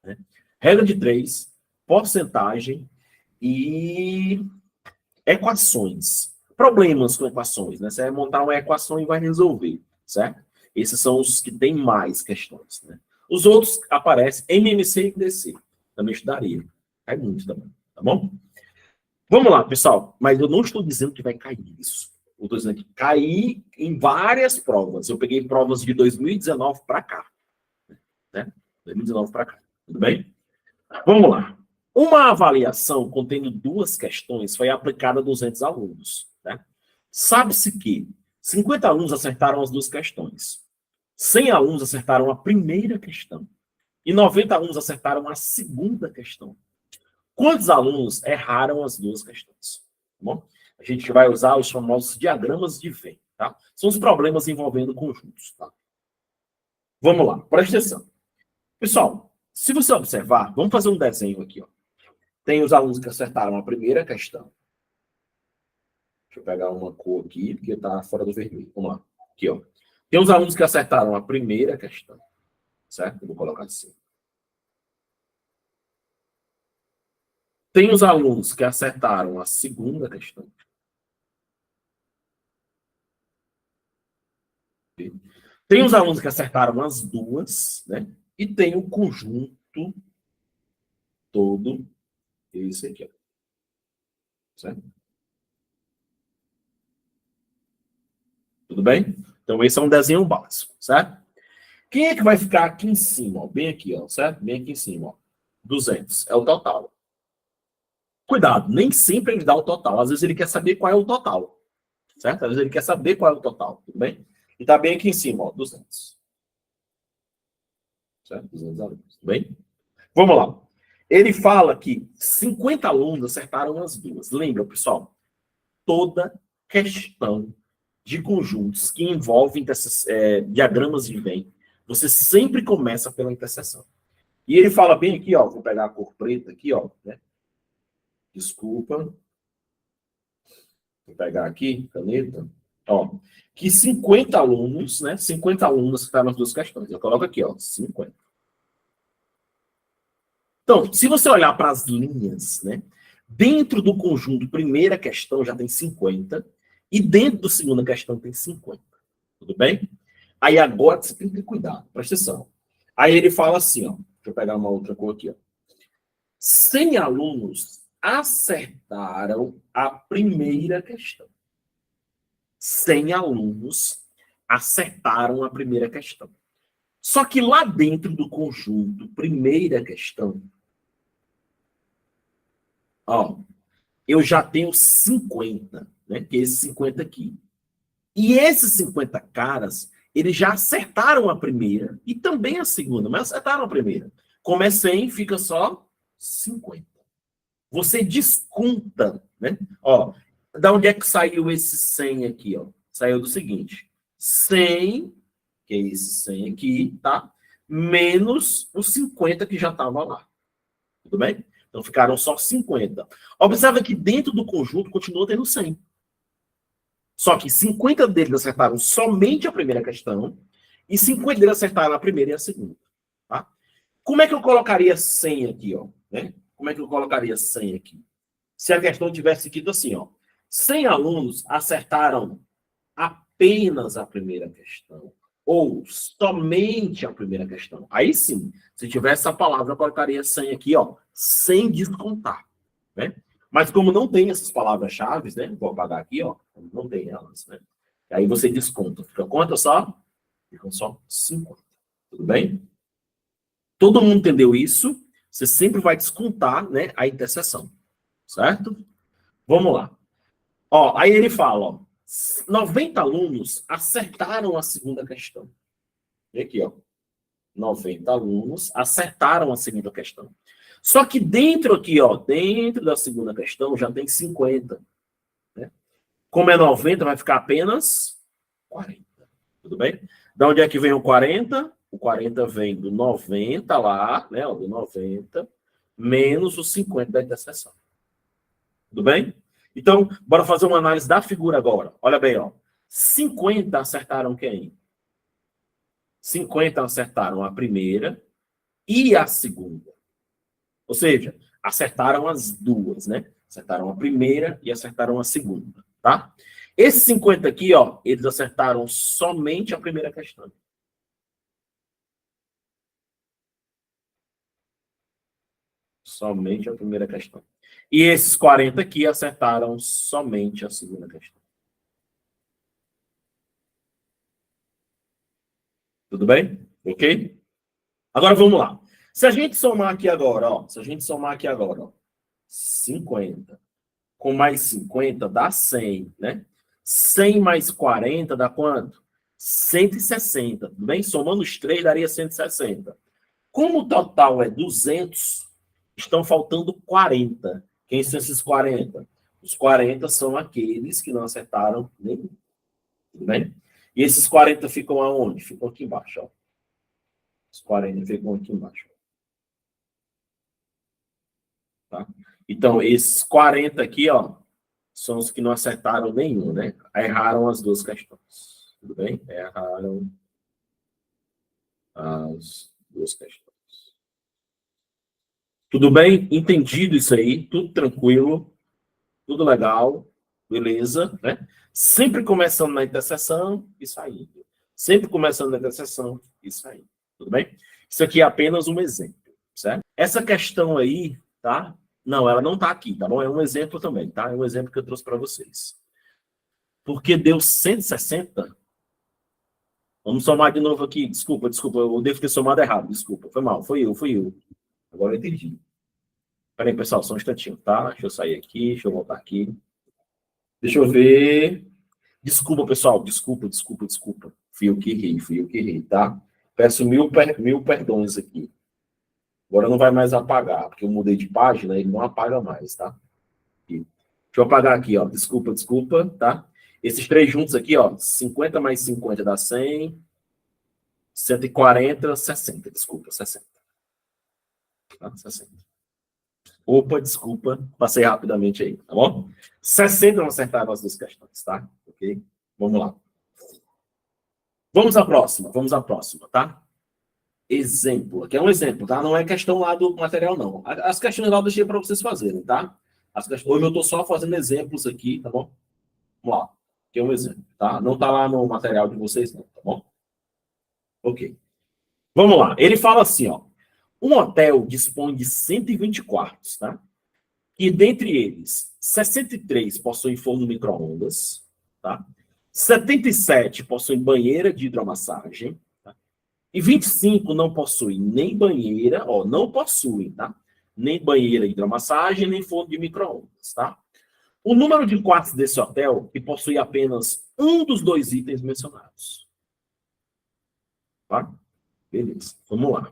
Né? Regra de 3, porcentagem e equações. Problemas com equações, né? Você vai montar uma equação e vai resolver, certo? Esses são os que têm mais questões, né? Os outros aparecem MMC e DC. Também estudaria. Cai muito também, tá bom? Vamos lá, pessoal. Mas eu não estou dizendo que vai cair isso. Eu estou dizendo que cair em várias provas. Eu peguei provas de 2019 para cá, né? 2019 para cá. Tudo bem? Vamos lá. Uma avaliação contendo duas questões foi aplicada a 200 alunos. Né? Sabe-se que 50 alunos acertaram as duas questões. 100 alunos acertaram a primeira questão. E 90 alunos acertaram a segunda questão. Quantos alunos erraram as duas questões? Tá bom? A gente vai usar os famosos diagramas de Venn. Tá? São os problemas envolvendo conjuntos. Tá? Vamos lá, presta atenção. Pessoal, se você observar, vamos fazer um desenho aqui. Ó. Tem os alunos que acertaram a primeira questão. Deixa eu pegar uma cor aqui, porque está fora do vermelho. Vamos lá. Aqui, ó. Tem os alunos que acertaram a primeira questão. Certo? Eu vou colocar assim. Tem os alunos que acertaram a segunda questão. Tem os alunos que acertaram as duas, né? E tem o conjunto todo, esse aqui, ó. Certo? Tudo bem? Então, esse é um desenho básico, certo? Quem é que vai ficar aqui em cima? Ó? Bem aqui, ó, certo? Bem aqui em cima, ó. 200 é o total. Cuidado, nem sempre ele dá o total. Às vezes ele quer saber qual é o total. Certo? Às vezes ele quer saber qual é o total. Tudo bem? E tá bem aqui em cima, ó, 200. Certo? 200 alunos. Tudo bem? Vamos lá. Ele fala que 50 alunos acertaram as duas. Lembra, pessoal? Toda questão de conjuntos que envolvem diagramas de Venn, você sempre começa pela interseção. E ele fala bem aqui, ó, vou pegar a cor preta aqui, ó, né? Desculpa. Vou pegar aqui, caneta. Ó, que 50 alunos, né? 50 alunos que estão nas duas questões. Eu coloco aqui, ó, 50. Então, se você olhar para as linhas, né? Dentro do conjunto, primeira questão já tem 50. E dentro da segunda questão tem 50. Tudo bem? Aí agora você tem que ter cuidado, presta atenção. Aí ele fala assim, ó. Deixa eu pegar uma outra cor aqui, ó. 100 alunos acertaram a primeira questão. 100 alunos acertaram a primeira questão. Só que lá dentro do conjunto, primeira questão, ó, eu já tenho 50, né? Que é esse 50 aqui. E esses 50 caras, eles já acertaram a primeira e também a segunda, mas acertaram a primeira. Como é 100, fica só 50. você desconta, né? Ó, da onde é que saiu esse 100 aqui, ó? Saiu do seguinte, 100, que é esse 100 aqui, tá? Menos os 50 que já estavam lá. Tudo bem? Então ficaram só 50. Observa que dentro do conjunto continua tendo 100. Só que 50 deles acertaram somente a primeira questão e 50 deles acertaram a primeira e a segunda. Tá? Como é que eu colocaria 100 aqui, ó? Né? Como é que eu colocaria 100 aqui? Se a questão tivesse escrito assim, ó. 100 alunos acertaram apenas a primeira questão ou somente a primeira questão. Aí sim, se tivesse essa palavra, eu colocaria 100 aqui, ó, sem descontar, né? Mas como não tem essas palavras-chave, né? Vou apagar aqui, ó, não tem elas, né? Aí você desconta. Fica quanto só? Ficam só 50. Tudo bem? Todo mundo entendeu isso? Você sempre vai descontar, né, a interseção. Certo? Vamos lá. Ó, aí ele fala, ó, 90 alunos acertaram a segunda questão. E aqui, ó, 90 alunos acertaram a segunda questão. Só que dentro aqui, ó, dentro da segunda questão já tem 50. Né? Como é 90, vai ficar apenas 40. Tudo bem? Da onde é que vem o 40? O 40 vem do 90 lá, né, ó, do 90, menos os 50 da interseção. Tudo bem? Então, bora fazer uma análise da figura agora. Olha bem, ó. 50 acertaram quem? 50 acertaram a primeira e a segunda. Ou seja, acertaram as duas, né? Acertaram a primeira e acertaram a segunda, tá? Esses 50 aqui, ó, eles acertaram somente a primeira questão. Somente a primeira questão. E esses 40 aqui acertaram somente a segunda questão. Tudo bem? Ok? Agora vamos lá. Se a gente somar aqui agora, ó, se a gente somar aqui agora, ó, 50 com mais 50 dá 100, né? 100 mais 40 dá quanto? 160, tudo bem? Somando os três daria 160. Como o total é 200, estão faltando 40. Quem são esses 40? Os 40 são aqueles que não acertaram nenhum, tudo bem? E esses 40 ficam aonde? Ficam aqui embaixo, ó. Os 40 ficam aqui embaixo. Tá? Então, esses 40 aqui, ó, são os que não acertaram nenhum, né? Erraram as duas questões. Tudo bem? Erraram as duas questões. Tudo bem? Entendido isso aí? Tudo tranquilo? Tudo legal? Beleza? Né? Sempre começando na interseção e saindo. Sempre começando na interseção e saindo. Tudo bem? Isso aqui é apenas um exemplo, certo? Essa questão aí, tá? Não, ela não está aqui, tá bom? É um exemplo também, tá? É um exemplo que eu trouxe para vocês. Porque deu 160. Vamos somar de novo aqui. Desculpa, eu devo ter somado errado. Desculpa, foi mal, foi eu. Agora eu entendi. Peraí, pessoal, só um instantinho, tá? Deixa eu sair aqui, deixa eu voltar aqui. Deixa eu ver. Desculpa, pessoal, desculpa. Fui eu que errei, tá? Peço mil perdões aqui. Agora não vai mais apagar, porque eu mudei de página, ele não apaga mais, tá? Aqui. Deixa eu apagar aqui, ó. Desculpa, tá? Esses três juntos aqui, ó. 50 mais 50 dá 100. 140, 60. Desculpa, 60. Tá? 60. Opa, desculpa. Passei rapidamente aí, tá bom? 60 não acertaram as duas questões, tá? Ok? Vamos lá. Vamos à próxima, tá? Exemplo. Aqui é um exemplo, tá? Não é questão lá do material, não. As questões lá eu deixei para vocês fazerem, tá? Hoje eu estou só fazendo exemplos aqui, tá bom? Vamos lá. Aqui é um exemplo, tá? Não está lá no material de vocês, não, tá bom? Ok. Vamos lá. Ele fala assim, ó. Um hotel dispõe de 120 quartos, tá? E dentre eles, 63 possuem forno micro-ondas, tá? 77 possuem banheira de hidromassagem, tá? E 25 não possuem nem banheira, ó, não possuem, tá? Nem banheira de hidromassagem, nem forno de micro-ondas, tá? O número de quartos desse hotel que possui apenas um dos dois itens mencionados. Tá? Beleza, vamos lá.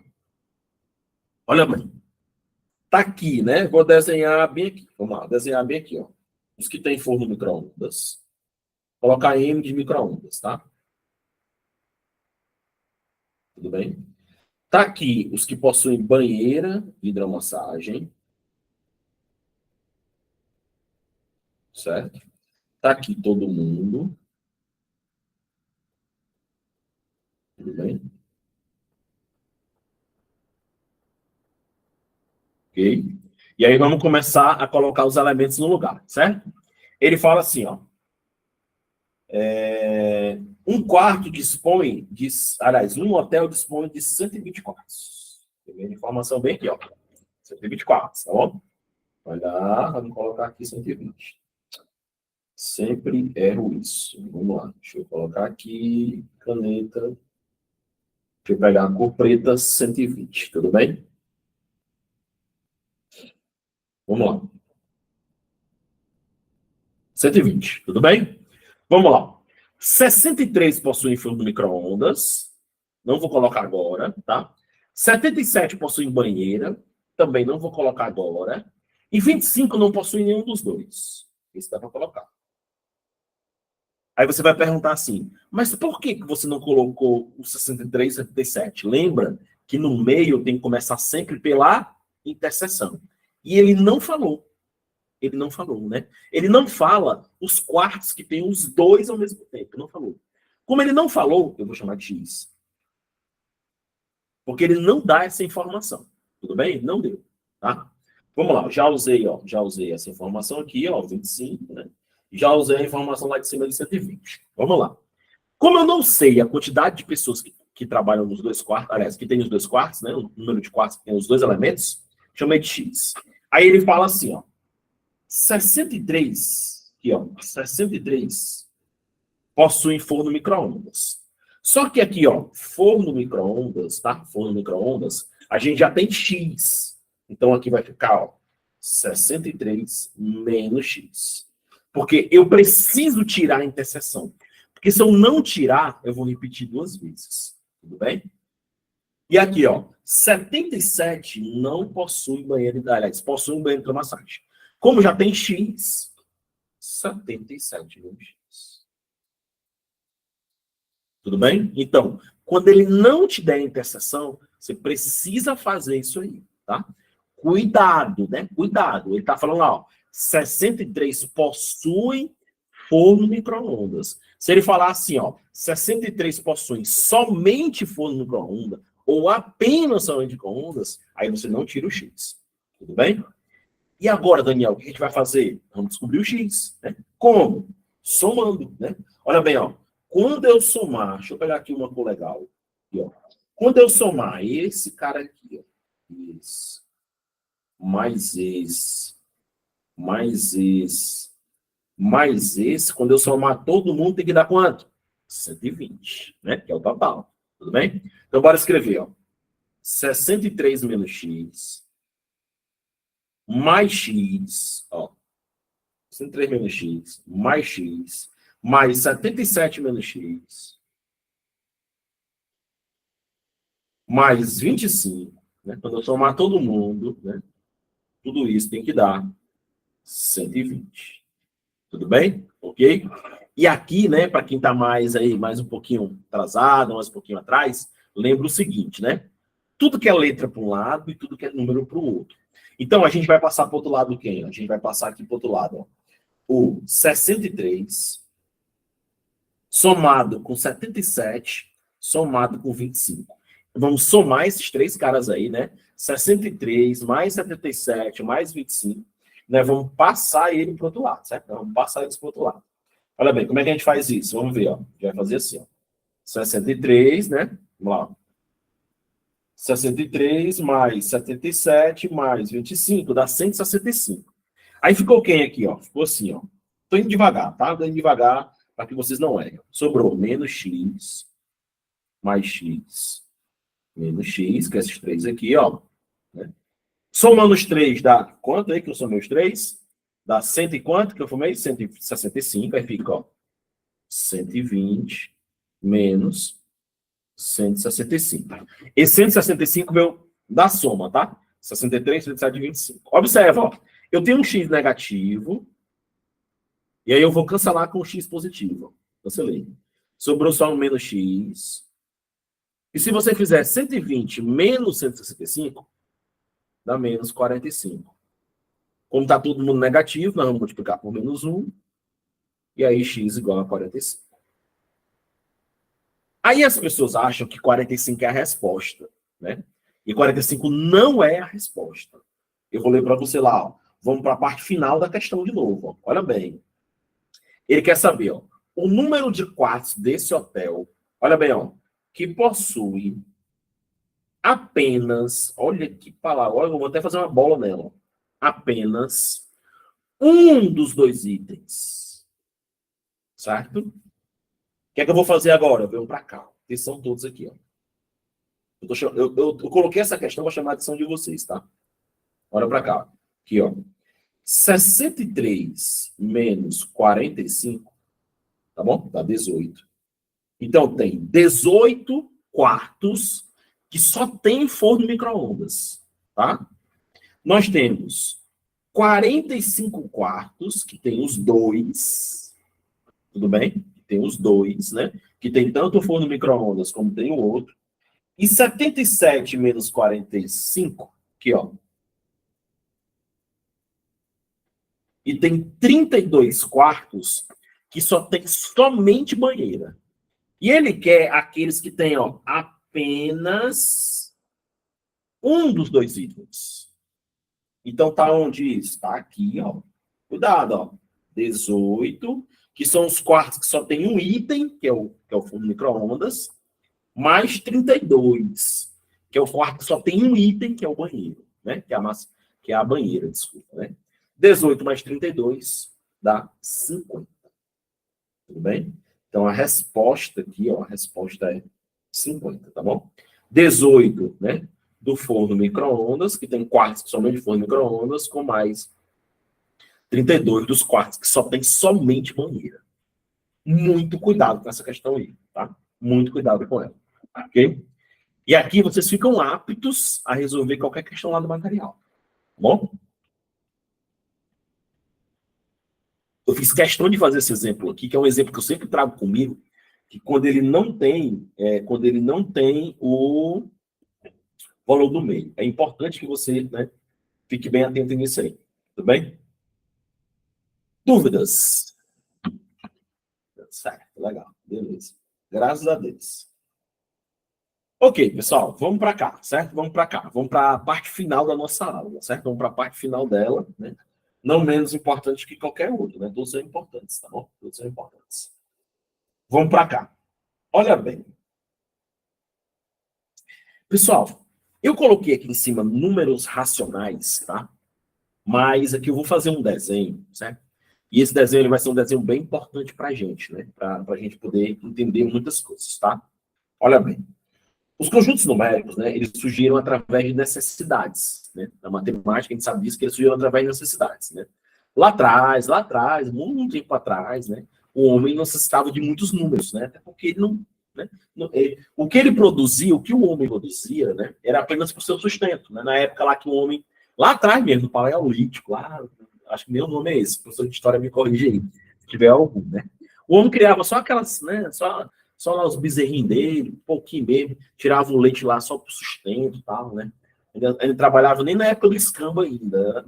Olha bem. Tá aqui, né? Vou desenhar bem aqui. Vamos lá, desenhar bem aqui, ó. Os que tem forno micro-ondas. Colocar M de micro-ondas, tá? Tudo bem? Tá aqui os que possuem banheira de hidromassagem. Certo? Tá aqui todo mundo. Tudo bem? Ok? E aí vamos começar a colocar os elementos no lugar, certo? Ele fala assim, ó. Um quarto dispõe de... Aliás, um hotel dispõe de 120 quartos. Tem informação bem aqui, ó. 120 quartos, tá bom? Vai lá, vamos colocar aqui 120. Sempre erro isso. Vamos lá. Deixa eu colocar aqui, caneta. Deixa eu pegar a cor preta, 120. Tudo bem? Vamos lá. 120, tudo bem? Vamos lá. 63 possuem forno micro-ondas. Não vou colocar agora, tá? 77 possuem banheira. Também não vou colocar agora. E 25 não possuem nenhum dos dois. Isso dá para colocar. Aí você vai perguntar assim, mas por que você não colocou o 63 e 77? Lembra que no meio tem que começar sempre pela interseção. E ele não falou. Ele não falou, né? Ele não fala os quartos que tem os dois ao mesmo tempo. Não falou. Como ele não falou, eu vou chamar de X. Porque ele não dá essa informação. Tudo bem? Não deu. Tá? Vamos lá. Já usei essa informação aqui, ó, 25, né? Já usei a informação lá de cima de 120. Vamos lá. Como eu não sei a quantidade de pessoas que trabalham nos dois quartos, aliás, que tem os dois quartos, né? O número de quartos que tem os dois elementos, chamei de X. Aí ele fala assim, ó. 63, aqui, ó, 63 possuem forno micro-ondas. Só que aqui, ó, forno micro-ondas, tá? Forno micro-ondas, a gente já tem X. Então aqui vai ficar, ó, 63 menos X. Porque eu preciso tirar a interseção. Porque se eu não tirar, eu vou repetir duas vezes. Tudo bem? E aqui, ó, 77 não possui banheiro de... Aliás, possui um banheiro de hidromassagem. Como já tem X, 77 vezes X. Tudo bem? Então, quando ele não te der a interseção, você precisa fazer isso aí, tá? Cuidado, né? Cuidado. Ele tá falando lá, ó, 63 possuem forno micro-ondas. Se ele falar assim, ó, 63 possuem somente forno micro-ondas, ou apenas somente micro-ondas, aí você não tira o X. Tudo bem? E agora, Daniel, o que a gente vai fazer? Vamos descobrir o X. Né? Como? Somando. Né? Olha bem, ó. Quando eu somar, deixa eu pegar aqui uma cor legal. Aqui, ó. Quando eu somar esse cara aqui, ó, esse, mais esse, mais esse, mais esse, quando eu somar todo mundo, tem que dar quanto? 120, né? Que é o total. Tudo bem? Então, bora escrever, ó. 63 menos X mais X, ó, 63 menos X, mais 77 menos X, mais 25, né? Quando eu somar todo mundo, né? Tudo isso tem que dar 120. Tudo bem? Ok? E aqui, né, para quem está mais aí, mais um pouquinho atrasado, mais um pouquinho atrás, lembra o seguinte, né? Tudo que é letra para um lado e tudo que é número para o outro. Então, a gente vai passar para o outro lado quem? A gente vai passar aqui para o outro lado, ó. O 63 somado com 77 somado com 25. Vamos somar esses três caras aí, né? 63 mais 77 mais 25. Né? Vamos passar ele para o outro lado, certo? Vamos passar eles para o outro lado. Olha bem, como é que a gente faz isso? Vamos ver, ó. A gente vai fazer assim, ó. 63, né? Vamos lá. 63 mais 77 mais 25 dá 165. Aí ficou quem aqui, ó? Ficou assim, ó. Tô indo devagar, tá? Tô indo devagar para que vocês não errem. Sobrou menos x, mais x, menos x, que é esses três aqui, ó. Né? Somando os três dá quanto aí que eu somei os três? Dá 100 e quanto que eu formei? 165, aí fica, ó. 120 menos 165. Esse 165 veio da soma, tá? 63, 37 e 25. Observa, ó. Eu tenho um x negativo, e aí eu vou cancelar com o x positivo. Cancelei. Sobrou só um menos x. E se você fizer 120 menos 165, dá menos 45. Como está todo mundo negativo, nós vamos multiplicar por menos 1. E aí x igual a 45. Aí as pessoas acham que 45 é a resposta, né? E 45 não é a resposta. Eu vou ler para você lá, ó. Vamos para a parte final da questão de novo. Ó. Olha bem. Ele quer saber, ó, o número de quartos desse hotel, olha bem, ó, que possui apenas, olha que palavra, olha, eu vou até fazer uma bola nela, ó, apenas um dos dois itens, certo? O que é que eu vou fazer agora? Eu venho para cá, eles são todos aqui, ó. Eu coloquei essa questão para chamar a atenção de vocês, tá? Olha para cá, aqui, ó. 63 menos 45, tá bom? Dá 18. Então, tem 18 quartos que só tem forno micro-ondas, tá? Nós temos 45 quartos que tem os dois, tudo bem? Tem os dois, né? Que tem tanto o forno micro-ondas como tem o outro. E 77 menos 45, aqui, ó. E tem 32 quartos que só tem somente banheira. E ele quer aqueles que têm, ó, apenas um dos dois itens. Então tá onde isso? Está aqui, ó. Cuidado, ó. 18, que são os quartos que só tem um item, que é o forno micro-ondas, mais 32, que é o quarto que só tem um item, que é o banheiro, né? Que é a banheira, desculpa, né? 18 mais 32 dá 50. Tudo bem? Então, a resposta aqui, ó, a resposta é 50, tá bom? 18, né, do forno micro-ondas, que tem quartos que somente forno micro-ondas, com mais 32 dos quartos que só tem somente banheira. Muito cuidado com essa questão aí, tá? Muito cuidado com ela, ok? E aqui vocês ficam aptos a resolver qualquer questão lá do material, tá bom? Eu fiz questão de fazer esse exemplo aqui, que é um exemplo que eu sempre trago comigo, que quando ele não tem o valor do meio. É importante que você, né, fique bem atento nisso aí. Tudo bem? Dúvidas? Certo, legal. Beleza. Graças a Deus. Ok, pessoal, vamos para cá, certo? Vamos para cá. Vamos para a parte final da nossa aula, certo? Vamos para a parte final dela, né? Não menos importante que qualquer outro, né? Todos são importantes, tá bom? Todos são importantes. Vamos para cá. Olha bem. Pessoal, eu coloquei aqui em cima números racionais, tá? Mas aqui eu vou fazer um desenho, certo? E esse desenho ele vai ser um desenho bem importante para a gente, né? Para a gente poder entender muitas coisas, tá? Olha bem. Os conjuntos numéricos, né? Eles surgiram através de necessidades, né? Na matemática, a gente sabe disso, que eles surgiram através de necessidades, né? Lá atrás, muito tempo atrás, né? O homem não necessitava de muitos números, né? Até porque ele não... Né? O que ele produzia, o que o homem produzia, né? Era apenas para o seu sustento, né? Na época lá que o homem... Lá atrás mesmo, no Paleolítico, lá... Acho que meu nome é esse, o professor de história me corrige aí, se tiver algum, né? O homem criava só aquelas, né? Só lá os bezerrinhos dele, um pouquinho mesmo, tirava o leite lá só para o sustento e tal, né? Ele trabalhava nem na época do escambo ainda,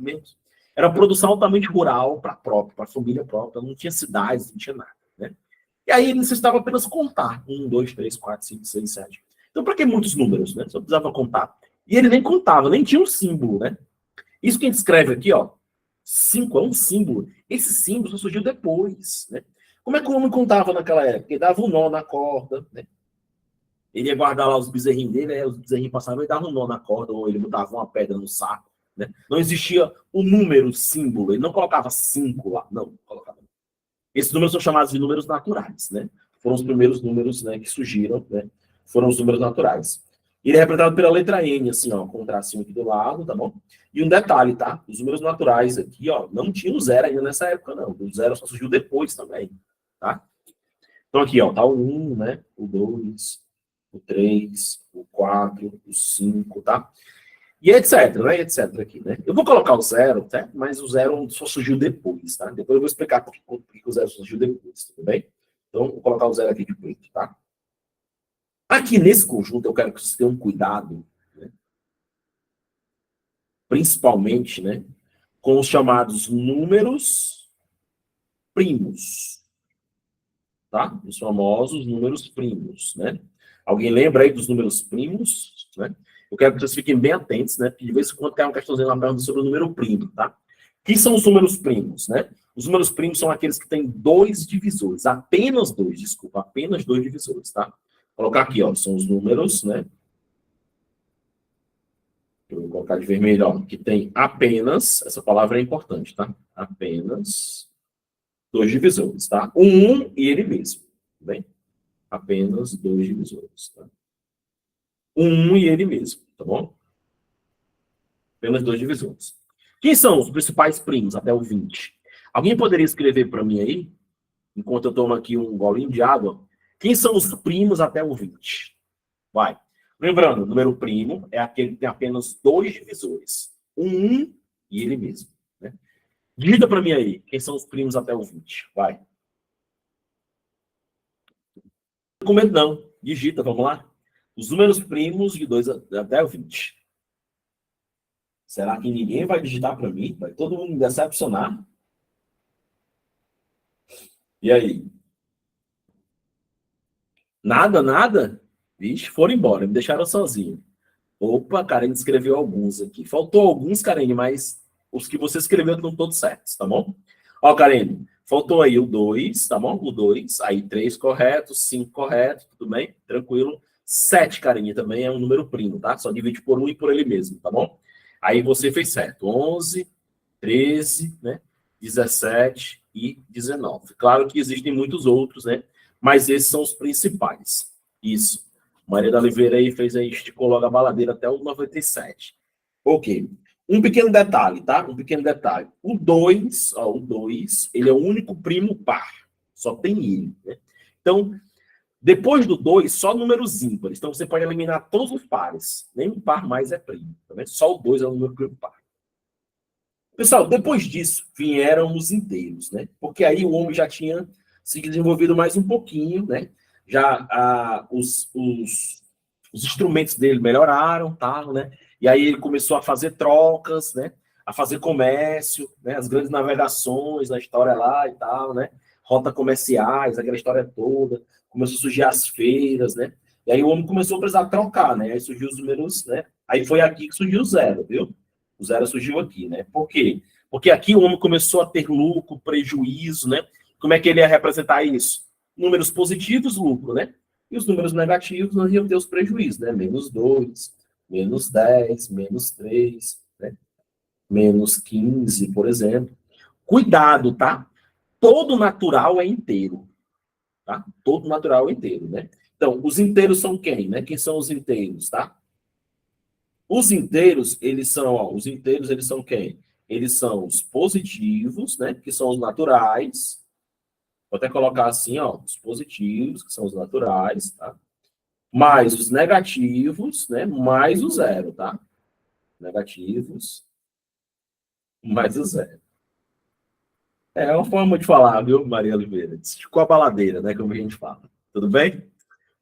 era produção altamente rural para a família própria, não tinha cidades, não tinha nada, né? E aí ele necessitava apenas contar, 1, 2, 3, 4, 5, 6, 7. Então, para que muitos números, né? Só precisava contar. E ele nem contava, nem tinha um símbolo, né? Isso que a gente escreve aqui, ó, 5 é um símbolo. Esse símbolo só surgiu depois, né? Como é que o homem contava naquela época? Ele dava um nó na corda, né? Ele ia guardar lá os bezerrinhos dele, aí os bezerrinhos passavam e dava um nó na corda, ou ele botava uma pedra no saco, né? Não existia o número símbolo, ele não colocava 5 lá, não, colocava. Esses números são chamados de números naturais, né? Foram os primeiros números, né, que surgiram, né? Foram os números naturais. Ele é representado pela letra N, assim, ó, com um tracinho aqui do lado, tá bom? E um detalhe, tá? Os números naturais aqui, ó, não tinha o zero ainda nessa época, não. O zero só surgiu depois também, tá? Então aqui, ó, tá o 1, né? O 2, o 3, o 4, o 5, tá? E etc, né? E etc aqui, né? Eu vou colocar o zero, certo? Mas o zero só surgiu depois, tá? Depois eu vou explicar por que o zero surgiu depois, tudo bem? Então, vou colocar o zero aqui de preto, tá? Aqui nesse conjunto, eu quero que vocês tenham cuidado, né? Principalmente, né? Com os chamados números primos, tá? Os famosos números primos, né? Alguém lembra aí dos números primos, né? Eu quero que vocês fiquem bem atentos, né? Porque de vez em quando tem uma questãozinha lá perguntando sobre o número primo, tá? Quem são os números primos, né? Os números primos são aqueles que têm dois divisores, apenas dois, desculpa, apenas dois divisores, tá? Vou colocar aqui, ó, são os números, né? Eu vou colocar de vermelho, ó, que tem apenas, essa palavra é importante, tá? Apenas dois divisores, tá? Um e ele mesmo, tá bem? Apenas dois divisores, tá? Um e ele mesmo, tá bom? Apenas dois divisores. Quem são os principais primos até o 20? Alguém poderia escrever para mim aí, enquanto eu tomo aqui um golinho de água? Quem são os primos até o 20? Vai. Lembrando, o número primo é aquele que tem apenas dois divisores. Um e ele mesmo, né? Digita para mim aí, quem são os primos até o 20? Vai. Não comento não. Digita, vamos lá. Os números primos de 2 até o 20. Será que ninguém vai digitar para mim? Vai todo mundo me decepcionar? E aí? Nada, nada? Vixe, foram embora, me deixaram sozinho. Opa, Karen escreveu alguns aqui. Faltou alguns, Karen, mas os que você escreveu estão todos certos, tá bom? Ó, Karen, faltou aí o 2, tá bom? O 2, aí 3 correto, 5 correto, tudo bem? Tranquilo. 7, Karen, também é um número primo, tá? Só divide por um e por ele mesmo, tá bom? Aí você fez certo. 11, 13, né? 17 e 19. Claro que existem muitos outros, né? Mas esses são os principais. Isso. Maria da Oliveira aí fez aí, esticou logo a baladeira até o 97. Ok. Um pequeno detalhe, tá? Um pequeno detalhe. O 2, ó, o 2, ele é o único primo par. Só tem ele, né? Então, depois do 2, só números ímpares. Então, você pode eliminar todos os pares. Nenhum par mais é primo. Tá vendo? Só o 2 é o número primo par. Pessoal, depois disso, vieram os inteiros, né? Porque aí o homem já tinha se desenvolvido mais um pouquinho, né? Já os instrumentos dele melhoraram, tal, né? E aí ele começou a fazer trocas, né? A fazer comércio, né? As grandes navegações na história lá e tal, né? Rota comerciais, aquela história toda. Começou a surgir as feiras, né? E aí o homem começou a precisar trocar, né? Aí surgiu os números, né? Aí foi aqui que surgiu o zero, viu? O zero surgiu aqui, né? Por quê? Porque aqui o homem começou a ter lucro, prejuízo, né? Como é que ele ia representar isso? Números positivos, lucro, né? E os números negativos nós iam ter os prejuízos, né? Menos 2, menos 10, menos 3, né? Menos 15, por exemplo. Cuidado, tá? Todo natural é inteiro, tá? Todo natural é inteiro, né? Então, os inteiros são quem, né? Quem são os inteiros, tá? Os inteiros, eles são, ó, os inteiros, eles são quem? Eles são os positivos, né? Que são os naturais. Vou até colocar assim, ó, os positivos, que são os naturais, tá? Mais os negativos, né? Mais o zero, tá? Negativos, mais o zero. É uma forma de falar, viu, Maria Oliveira? Esticou a baladeira, né? Como a gente fala. Tudo bem?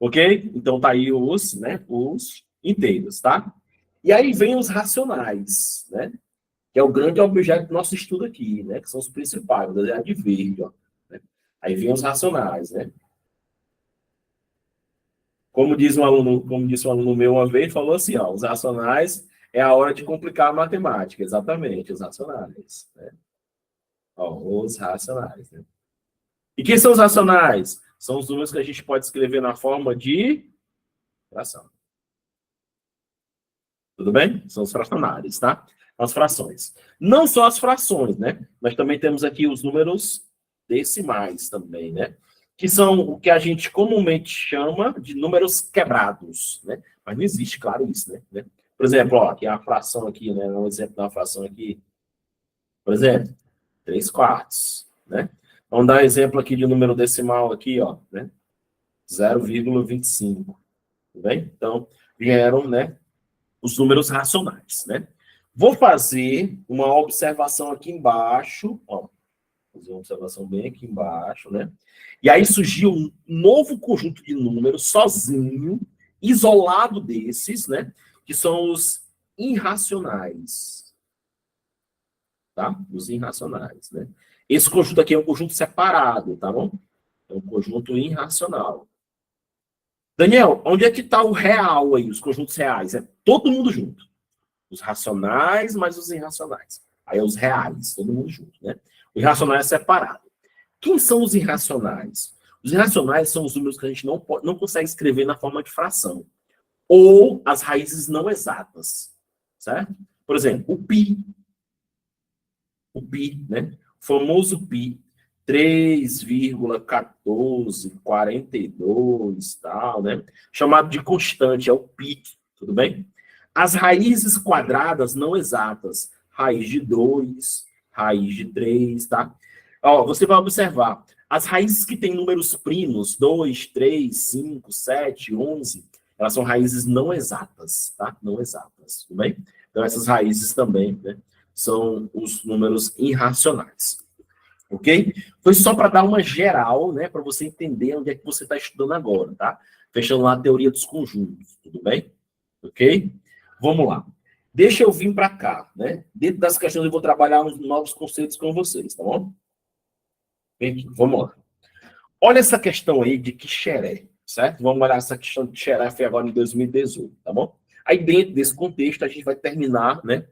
Ok? Então tá aí os, né? Os inteiros, tá? E aí vem os racionais, né? Que é o grande objeto do nosso estudo aqui, né? Que são os principais, a de verde, ó. Né? Aí vem os racionais, né? Como disse um aluno meu uma vez, falou assim, ó, os racionais é a hora de complicar a matemática, exatamente, os racionais, né? Ó, os racionais, né? E quem são os racionais? São os números que a gente pode escrever na forma de fração. Tudo bem? São os fracionários, tá? As frações. Não só as frações, né? Nós também temos aqui os números decimais também, né? Que são o que a gente comumente chama de números quebrados, né? Mas não existe, claro, isso, né? Por exemplo, ó, aqui é a fração aqui, né? Um exemplo da fração aqui. Por exemplo, 3 quartos, né? Vamos dar um exemplo aqui de número decimal aqui, ó, né? 0,25, tudo bem? Então, vieram, né? os números racionais, né? Vou fazer uma observação aqui embaixo, ó, fazer uma observação bem aqui embaixo, né? E aí surgiu um novo conjunto de números sozinho, isolado desses, né? Que são os irracionais, tá? Os irracionais, né? Esse conjunto aqui é um conjunto separado, tá bom? É um conjunto irracional. Daniel, onde é que está o real aí, os conjuntos reais? É todo mundo junto. Os racionais mais os irracionais. Aí é os reais, todo mundo junto, né? O irracional é separado. Quem são os irracionais? Os irracionais são os números que a gente não consegue escrever na forma de fração. Ou as raízes não exatas, certo? Por exemplo, o pi, né? O famoso pi, 3,1442, tal, né? Chamado de constante, é o pi, tudo bem? As raízes quadradas não exatas, raiz de 2, raiz de 3, tá? Ó, você vai observar, as raízes que têm números primos, 2, 3, 5, 7, 11, elas são raízes não exatas, tá? Não exatas, tudo bem? Então, essas raízes também, né, são os números irracionais. Ok? Foi só para dar uma geral, né, para você entender onde é que você está estudando agora, tá? Fechando lá a teoria dos conjuntos, tudo bem? Ok? Vamos lá. Deixa eu vir para cá, né? Dentro das questões eu vou trabalhar uns novos conceitos com vocês, tá bom? Vem aqui, vamos lá. Olha essa questão aí de Quixeré, certo? Vamos olhar essa questão de Quixeré, foi agora em 2018, tá bom? Aí dentro desse contexto a gente vai terminar, né,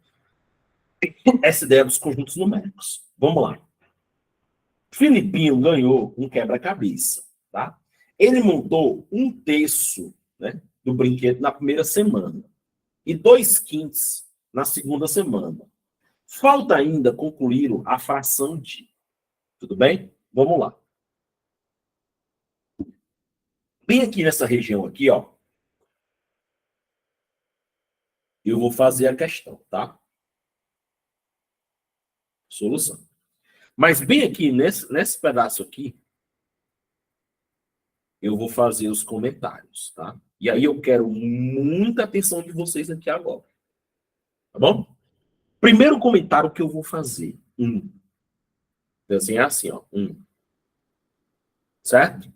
essa ideia dos conjuntos numéricos. Vamos lá. Filipinho ganhou um quebra-cabeça, tá? Ele montou 1/3, né, do brinquedo na primeira semana e 2/5 na segunda semana. Falta ainda concluir a fração de. Tudo bem? Vamos lá. Bem aqui nessa região aqui, ó, eu vou fazer a questão, tá? Solução. Mas bem aqui nesse pedaço aqui, eu vou fazer os comentários, tá? E aí eu quero muita atenção de vocês aqui agora. Tá bom? Primeiro comentário que eu vou fazer. Assim, é assim, ó. Certo?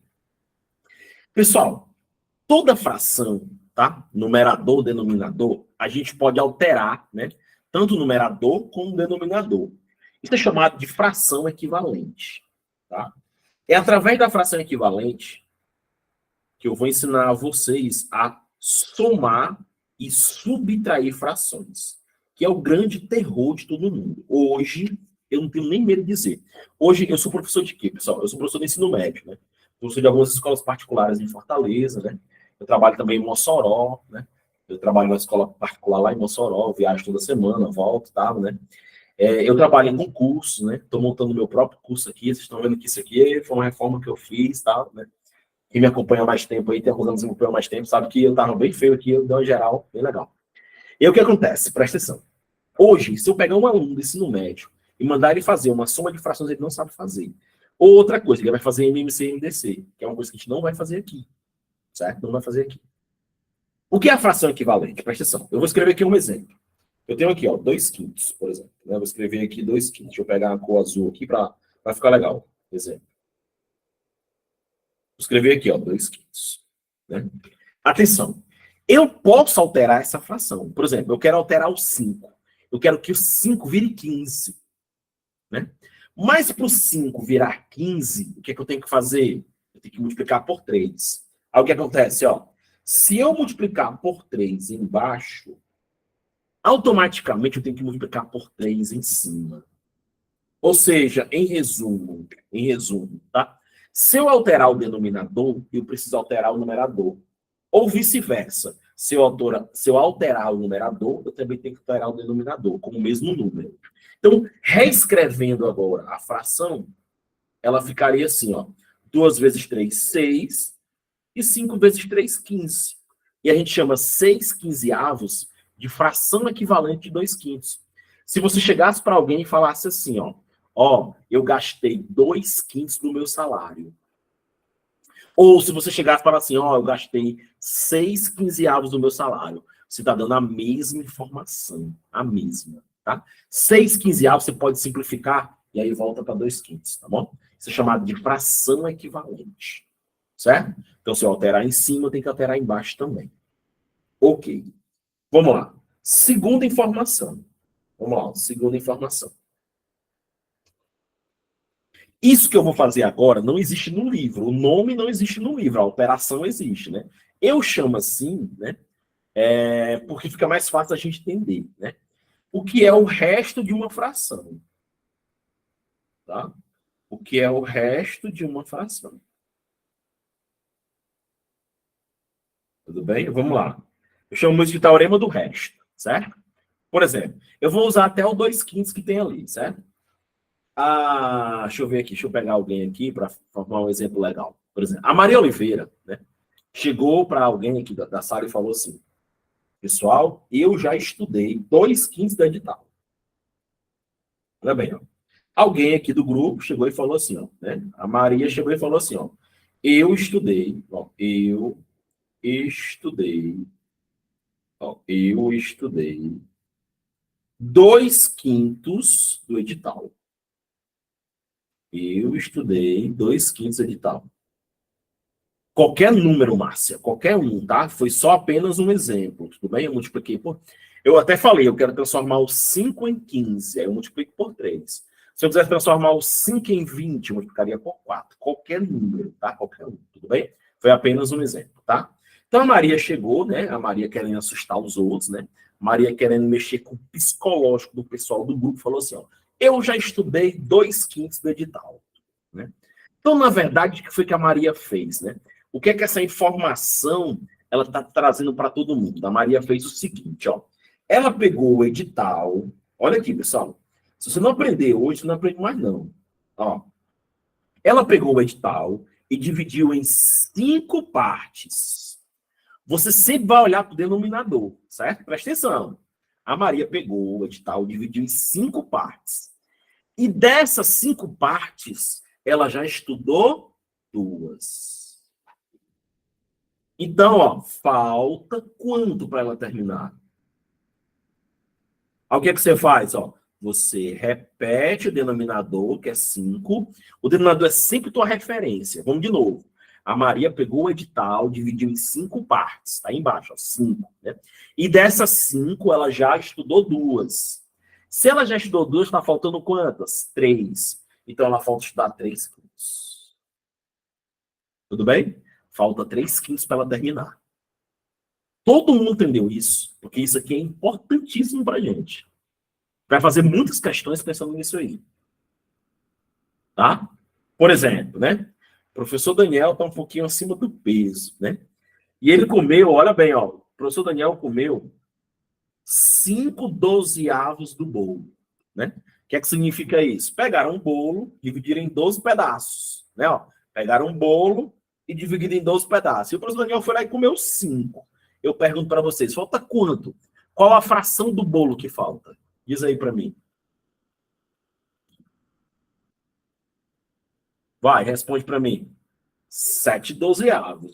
Pessoal, toda fração, tá? Numerador, denominador, a gente pode alterar, né? Tanto o numerador como o denominador. Isso é chamado de fração equivalente, tá? É através da fração equivalente que eu vou ensinar a vocês a somar e subtrair frações, que é o grande terror de todo mundo. Hoje, eu não tenho nem medo de dizer. Hoje, eu sou professor de quê, pessoal? Eu sou professor de ensino médio, né? Professor de algumas escolas particulares em Fortaleza, né? Eu trabalho também em Mossoró, né? Eu trabalho numa escola particular lá em Mossoró, viajo toda semana, volto e tal, né? Eu trabalho em concursos, né? Estou montando meu próprio curso aqui. Vocês estão vendo que isso aqui foi uma reforma que eu fiz, tal, né? Quem me acompanha há mais tempo aí, tem alguns anos que me acompanha há mais tempo, sabe que eu estava bem feio aqui, eu dei uma geral, bem legal. E aí o que acontece? Presta atenção. Hoje, se eu pegar um aluno do ensino médio e mandar ele fazer uma soma de frações, ele não sabe fazer. Ou outra coisa, ele vai fazer MMC e MDC, que é uma coisa que a gente não vai fazer aqui. Certo? Não vai fazer aqui. O que é a fração equivalente? Presta atenção. Eu vou escrever aqui um exemplo. Eu tenho aqui, ó, 2/5, por exemplo. Eu vou escrever aqui 2/5. Deixa eu pegar a cor azul aqui para ficar legal. Exemplo. Vou escrever aqui, ó, 2/5. Né? Atenção. Eu posso alterar essa fração. Por exemplo, eu quero alterar o 5. Eu quero que o 5 vire 15. Né? Mas para o 5 virar 15, o que é que eu tenho que fazer? Eu tenho que multiplicar por 3. Aí o que acontece? Ó, se eu multiplicar por 3 embaixo, automaticamente eu tenho que multiplicar por 3 em cima. Ou seja, em resumo, tá? Se eu alterar o denominador, eu preciso alterar o numerador. Ou vice-versa. Se eu alterar o numerador, eu também tenho que alterar o denominador, como o mesmo número. Então, reescrevendo agora a fração, ela ficaria assim, ó. 2 vezes 3, 6. E 5 vezes 3, 15. E a gente chama 6/15 de fração equivalente de 2/5. Se você chegasse para alguém e falasse assim, ó, eu gastei 2/5 do meu salário. Ou se você chegasse e falasse assim, ó, eu gastei 6/15 do meu salário. você está dando a mesma informação. A mesma, tá? 6/15 você pode simplificar e aí volta para 2/5, tá bom? Isso é chamado de fração equivalente, certo? Então, se eu alterar em cima, eu tenho que alterar embaixo também. Ok. Vamos lá. Segunda informação. Vamos lá, segunda informação. Isso que eu vou fazer agora não existe no livro. O nome não existe no livro. A operação existe, né? Eu chamo assim, né? Porque fica mais fácil a gente entender, né? O que é o resto de uma fração, tá? O que é o resto de uma fração. Tudo bem? Vamos lá. Eu chamo isso de teorema do resto, certo? Por exemplo, eu vou usar até o 2/5 que tem ali, certo? Deixa eu ver aqui, deixa eu pegar alguém aqui para formar um exemplo legal. Por exemplo, a Maria Oliveira, né, chegou para alguém aqui da sala e falou assim: pessoal, eu já estudei 2/5 da edital. Olha bem, ó. Alguém aqui do grupo chegou e falou assim, ó, né? A Maria chegou e falou assim, ó: eu estudei, estudei, eu estudei 2/5 do edital. Eu estudei 2/5 do edital. Qualquer número, Márcia, qualquer um, tá? Foi só apenas um exemplo, tudo bem? Eu multipliquei por... Eu até falei, eu quero transformar o 5 em 15, aí eu multiplico por 3. Se eu quiser transformar o 5 em 20, eu multiplicaria por 4. Qualquer número, tá? Qualquer um, tudo bem? Foi apenas um exemplo, tá? Então a Maria chegou, né? A Maria querendo assustar os outros, né? Maria querendo mexer com o psicológico do pessoal do grupo, falou assim, ó: eu já estudei 2/5 do edital, né? Então, na verdade, o que foi que a Maria fez, né? O que é que essa informação ela está trazendo para todo mundo? A Maria fez o seguinte, ó. Ela pegou o edital. Olha aqui, pessoal. Se você não aprender hoje, você não aprende mais, não. Ó. Ela pegou o edital e dividiu em 5 partes. Você sempre vai olhar para o denominador, certo? Presta atenção. A Maria pegou o edital e dividiu em 5 partes. E dessas 5 partes, ela já estudou 2. Então, ó, falta quanto para ela terminar? Aí o que é que você faz? Ó, você repete o denominador, que é 5. O denominador é sempre tua referência. Vamos de novo. A Maria pegou o edital, dividiu em 5 partes. Está aí embaixo, ó, 5. Né? E dessas 5, ela já estudou 2. Se ela já estudou 2, está faltando quantas? 3. Então, ela falta estudar 3/5. Tudo bem? Falta 3/5 para ela terminar. Todo mundo entendeu isso, porque isso aqui é importantíssimo para a gente. Vai fazer muitas questões pensando nisso aí. Tá? Por exemplo, né? O professor Daniel está um pouquinho acima do peso, né? E ele comeu, olha bem, ó. O professor Daniel comeu 5/12 do bolo, né? O que é que significa isso? Pegaram um bolo, dividiram em 12 pedaços, né? Ó, pegaram um bolo e dividiram em 12 pedaços. E o professor Daniel foi lá e comeu 5. Eu pergunto para vocês, falta quanto? Qual a fração do bolo que falta? Diz aí para mim. Vai, responde para mim. 7/12.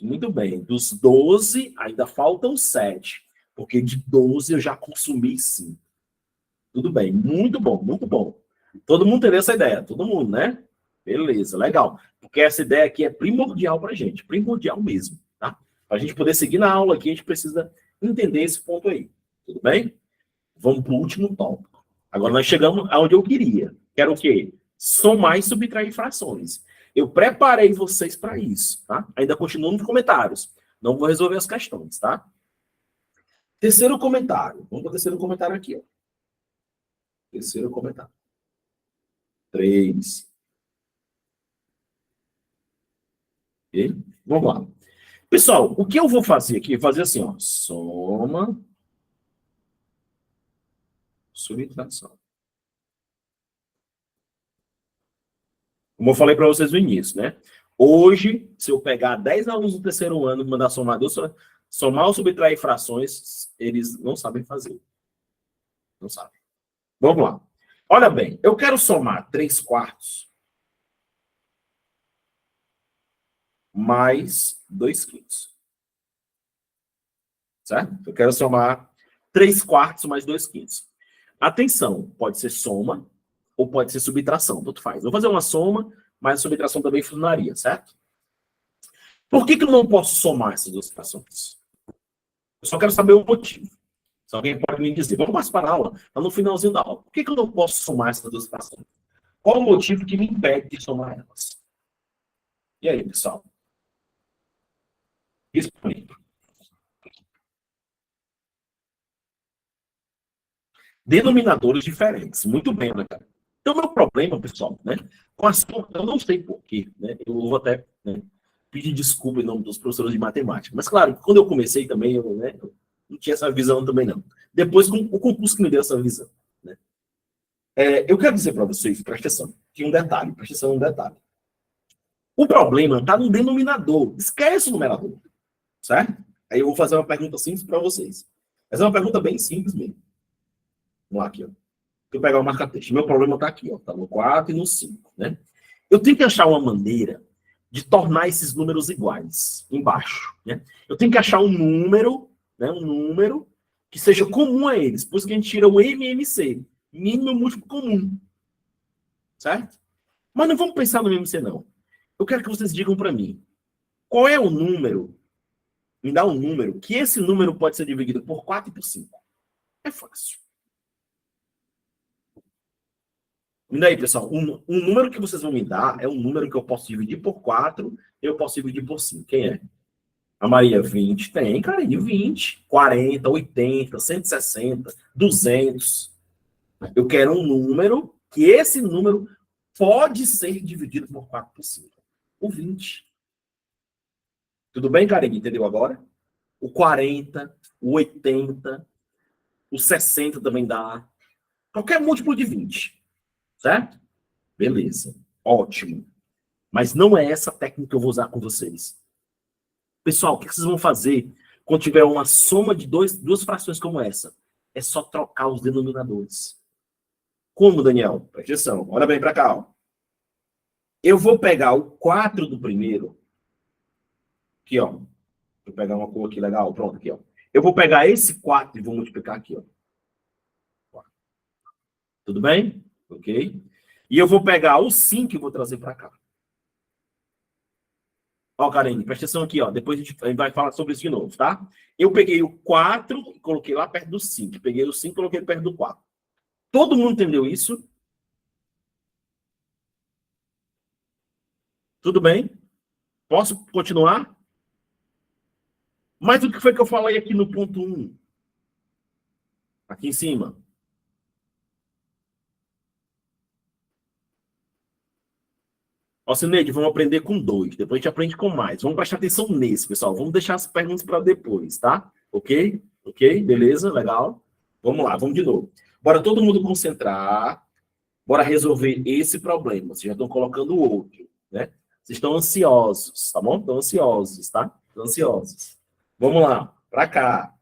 Muito bem. Dos 12, ainda faltam 7. Porque de 12 eu já consumi 5. Tudo bem. Muito bom, muito bom. Todo mundo teve essa ideia. Todo mundo, né? Beleza, legal. Porque essa ideia aqui é primordial para a gente. Primordial mesmo, tá? Para a gente poder seguir na aula aqui, a gente precisa entender esse ponto aí. Tudo bem? Vamos para o último tópico. Agora nós chegamos aonde eu queria. Quero o quê? Somar e subtrair frações. Eu preparei vocês para isso, tá? Ainda continuo nos comentários. Não vou resolver as questões, tá? Terceiro comentário. Vamos para o terceiro comentário aqui, ó. Terceiro comentário. 3. Ok? Vamos lá. Pessoal, o que eu vou fazer aqui? Fazer assim, ó. Soma, subtração. Como eu falei para vocês no início, né? Hoje, se eu pegar 10 alunos do terceiro ano e mandar somar ou subtrair frações, eles não sabem fazer. Não sabem. Vamos lá. Olha bem, eu quero somar 3/4 mais 2/5. certo? Eu quero somar 3 quartos mais 2 quintos. Atenção, pode ser soma ou pode ser subtração, tanto faz. Vou fazer uma soma, mas a subtração também funcionaria, certo? Por que eu não posso somar essas duas frações? Eu só quero saber o motivo. Se alguém pode me dizer, vamos mais para a aula, está no finalzinho da aula. Por que eu não posso somar essas duas frações? Qual o motivo que me impede de somar elas? E aí, pessoal? Responde. Denominadores diferentes. Muito bem, né, cara? Então, meu problema, pessoal, né? Com as, eu não sei porquê, né? Eu vou até, né, pedir desculpa em nome dos professores de matemática. Mas, claro, quando eu comecei também, eu não tinha essa visão também, não. Depois, o concurso que me deu essa visão. Né? Eu quero dizer para vocês, presta atenção, que um detalhe, presta atenção um detalhe. O problema está no denominador. Esquece o numerador. Certo? Aí eu vou fazer uma pergunta simples para vocês. Essa é uma pergunta bem simples mesmo. Vamos lá aqui, ó. Eu pegar o marca-texto. Meu problema está aqui, ó. Está no 4 e no 5, né? Eu tenho que achar uma maneira de tornar esses números iguais embaixo, né? Eu tenho que achar um número, né? Um número que seja comum a eles. Por isso que a gente tira o MMC, mínimo múltiplo comum, certo? Mas não vamos pensar no MMC, não. Eu quero que vocês digam para mim qual é o número, me dá um número, que esse número pode ser dividido por 4 e por 5. É fácil. E daí, pessoal, um número que vocês vão me dar é um número que eu posso dividir por 4, eu posso dividir por 5. Quem é? A Maria, 20. Tem, cara, de 20, 40, 80, 160, 200. Eu quero um número que esse número pode ser dividido por 4 por 5. O 20. Tudo bem, Karen? Entendeu agora? O 40, o 80, o 60 também dá. Qualquer múltiplo de 20. Certo? Beleza. Ótimo. Mas não é essa técnica que eu vou usar com vocês. Pessoal, o que vocês vão fazer quando tiver uma soma de duas frações como essa? É só trocar os denominadores. Como, Daniel? Presta atenção. Olha bem para cá. Ó. Eu vou pegar o 4 do primeiro. Aqui, ó. Vou pegar uma cor aqui legal. Pronto, aqui, ó. Eu vou pegar esse 4 e vou multiplicar aqui, ó. Tudo bem? Ok? E eu vou pegar o 5 e vou trazer para cá. Ó, Karine, presta atenção aqui, ó. Depois a gente vai falar sobre isso de novo, tá? Eu peguei o 4 e coloquei lá perto do 5. Peguei o 5 e coloquei perto do 4. Todo mundo entendeu isso? Tudo bem? Posso continuar? Mas o que foi que eu falei aqui no ponto 1? Aqui em cima. Ó, Cineide, vamos aprender com 2. Depois a gente aprende com mais. Vamos prestar atenção nesse, pessoal. Vamos deixar as perguntas para depois, tá? Ok? Ok? Beleza? Legal? Vamos lá, vamos de novo. Bora todo mundo concentrar. Bora resolver esse problema. Vocês já estão colocando o outro, né? Vocês estão ansiosos, tá bom? Estão ansiosos, tá? Estão ansiosos. Vamos lá, para cá.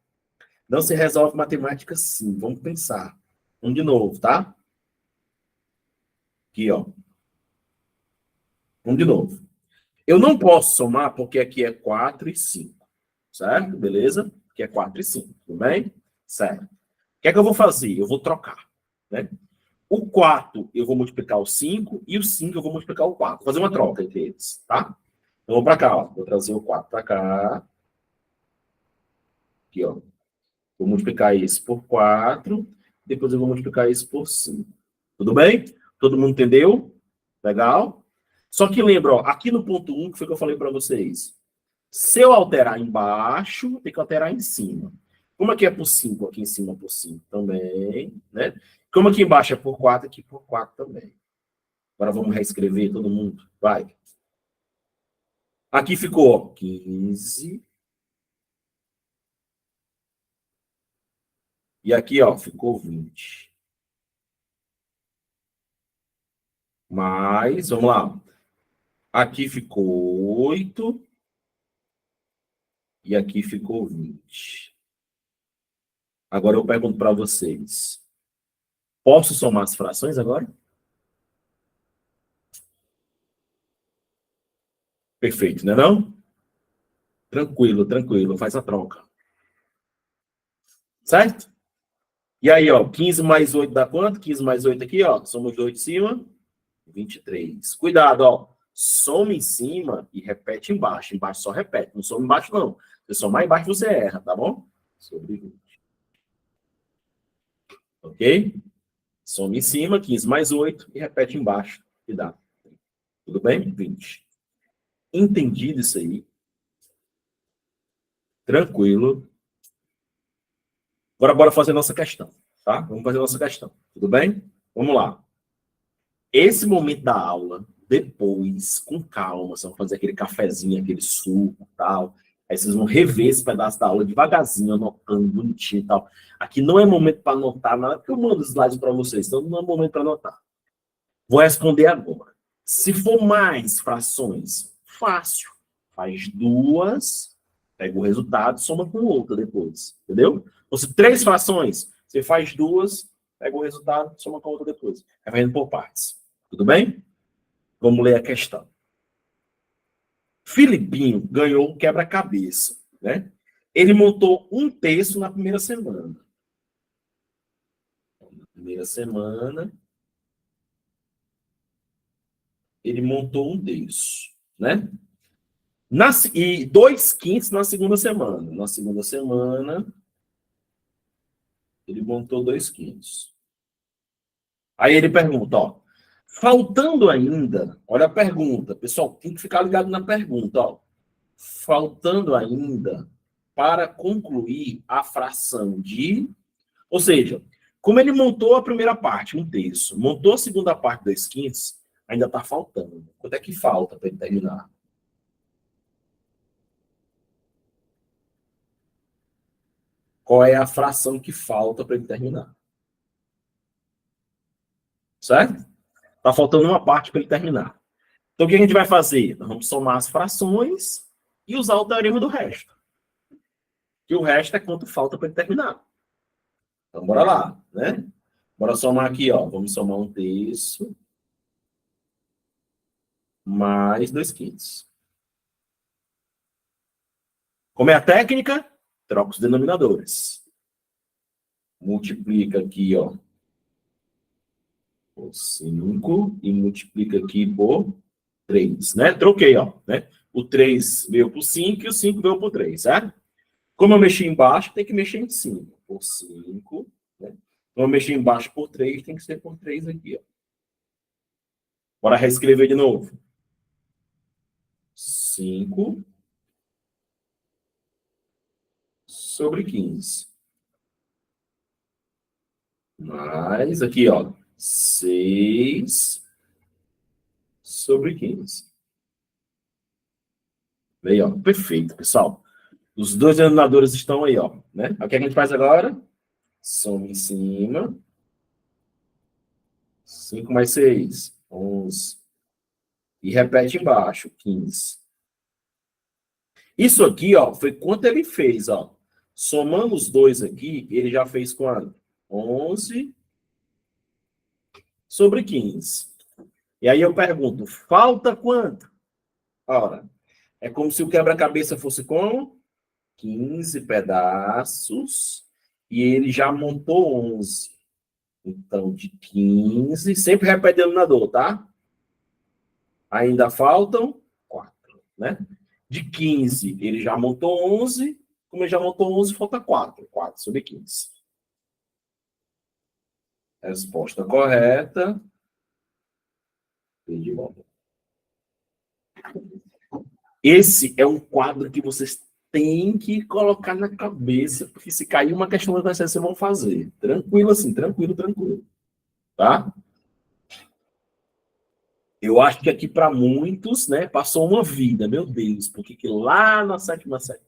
Não se resolve matemática assim. Vamos pensar. Vamos de novo, tá? Aqui, ó. Vamos de novo. Eu não posso somar porque aqui é 4 e 5. Certo? Beleza? Aqui é 4 e 5. Tudo bem? Certo. O que é que eu vou fazer? Eu vou trocar, né? O 4 eu vou multiplicar o 5 e o 5 eu vou multiplicar o 4. Vou fazer uma troca entre eles, tá? Então, vou para cá, ó. Vou trazer o 4 para cá. Aqui, ó. Vou multiplicar isso por 4. Depois eu vou multiplicar isso por 5. Tudo bem? Todo mundo entendeu? Legal? Só que lembra, ó, aqui no ponto 1, que foi que eu falei para vocês. Se eu alterar embaixo, tem que alterar em cima. Como aqui é por 5, aqui em cima é por 5 também, né? Como aqui embaixo é por 4, aqui por 4 também. Agora vamos reescrever todo mundo. Vai. Aqui ficou 15. E aqui, ó, ficou 20. Mais, vamos lá. Aqui ficou 8. E aqui ficou 20. Agora eu pergunto para vocês. Posso somar as frações agora? Perfeito, não é não? Tranquilo, tranquilo. Faz a troca. Certo? E aí, ó, 15 mais 8 dá quanto? 15 mais 8 aqui, ó. Soma os dois de cima. 23. Cuidado, ó. Soma em cima e repete embaixo. Embaixo só repete. Não soma embaixo, não. Se somar embaixo, você erra, tá bom? Sobre 20. Ok? Soma em cima, 15 mais 8 e repete embaixo. E dá. Tudo bem? 20. Entendido isso aí? Tranquilo. Agora, bora fazer a nossa questão, tá? Vamos fazer a nossa questão. Tudo bem? Vamos lá. Esse momento da aula, depois, com calma, vocês vão fazer aquele cafezinho, aquele suco e tal. Aí vocês vão rever esse pedaço da aula devagarzinho, anotando, bonitinho e tal. Aqui não é momento para anotar nada, porque eu mando os slides para vocês, então não é momento para anotar. Vou responder agora. Se for mais frações, fácil. Faz duas, pega o resultado, soma com outra depois. Entendeu? Ou se 3 frações, você faz duas, pega o resultado, soma com outra depois. Vai indo por partes. Tudo bem? Vamos ler a questão. Filipinho ganhou o quebra-cabeça, né? Ele montou um terço na primeira semana. Na primeira semana, ele montou um terço, né? E 2/5 na segunda semana. Na segunda semana, ele montou 2/5. Aí ele pergunta, ó, faltando ainda, olha a pergunta, pessoal, tem que ficar ligado na pergunta, ó. Faltando ainda para concluir a fração de, ou seja, como ele montou a primeira parte, um terço, montou a segunda parte, 2/5, ainda está faltando. Quanto é que falta para ele terminar? Qual é a fração que falta para ele terminar? Certo? Está faltando uma parte para ele terminar. Então, o que a gente vai fazer? Nós vamos somar as frações e usar o teorema do resto. Que o resto é quanto falta para ele terminar. Então, bora lá, né? Bora somar aqui, ó. Vamos somar um terço mais 2/5. Como é a técnica? Troca os denominadores. Multiplica aqui, ó, por 5 e multiplica aqui por 3, né? Troquei, ó, né? O 3 veio por 5 e o 5 veio por 3, certo? Como eu mexi embaixo, tem que mexer em cima. Por 5, né? Como eu mexi embaixo por 3, tem que ser por 3 aqui, ó. Bora reescrever de novo. 5 sobre 15. Mais aqui, ó. 6 sobre 15. Aí, ó. Perfeito, pessoal. Os dois denominadores estão aí, ó. Né? O que a gente faz agora? Soma em cima. 5 mais 6, 11. E repete embaixo, 15. Isso aqui, ó, foi quanto ele fez, ó. Somando os dois aqui, ele já fez quanto? 11 sobre 15. E aí eu pergunto, falta quanto? Ora, é como se o quebra-cabeça fosse como? 15 pedaços. E ele já montou 11. Então, de 15, sempre repete o denominador, tá? Ainda faltam 4, né? De 15, ele já montou 11. Como ele já montou 11, falta 4. 4 sobre 15. Resposta correta. Esse é um quadro que vocês têm que colocar na cabeça, porque se cair uma questão da vocês vão fazer. Tranquilo assim, tranquilo, tranquilo. Tá? Eu acho que aqui para muitos, né, passou uma vida, meu Deus, porque que lá na sétima série.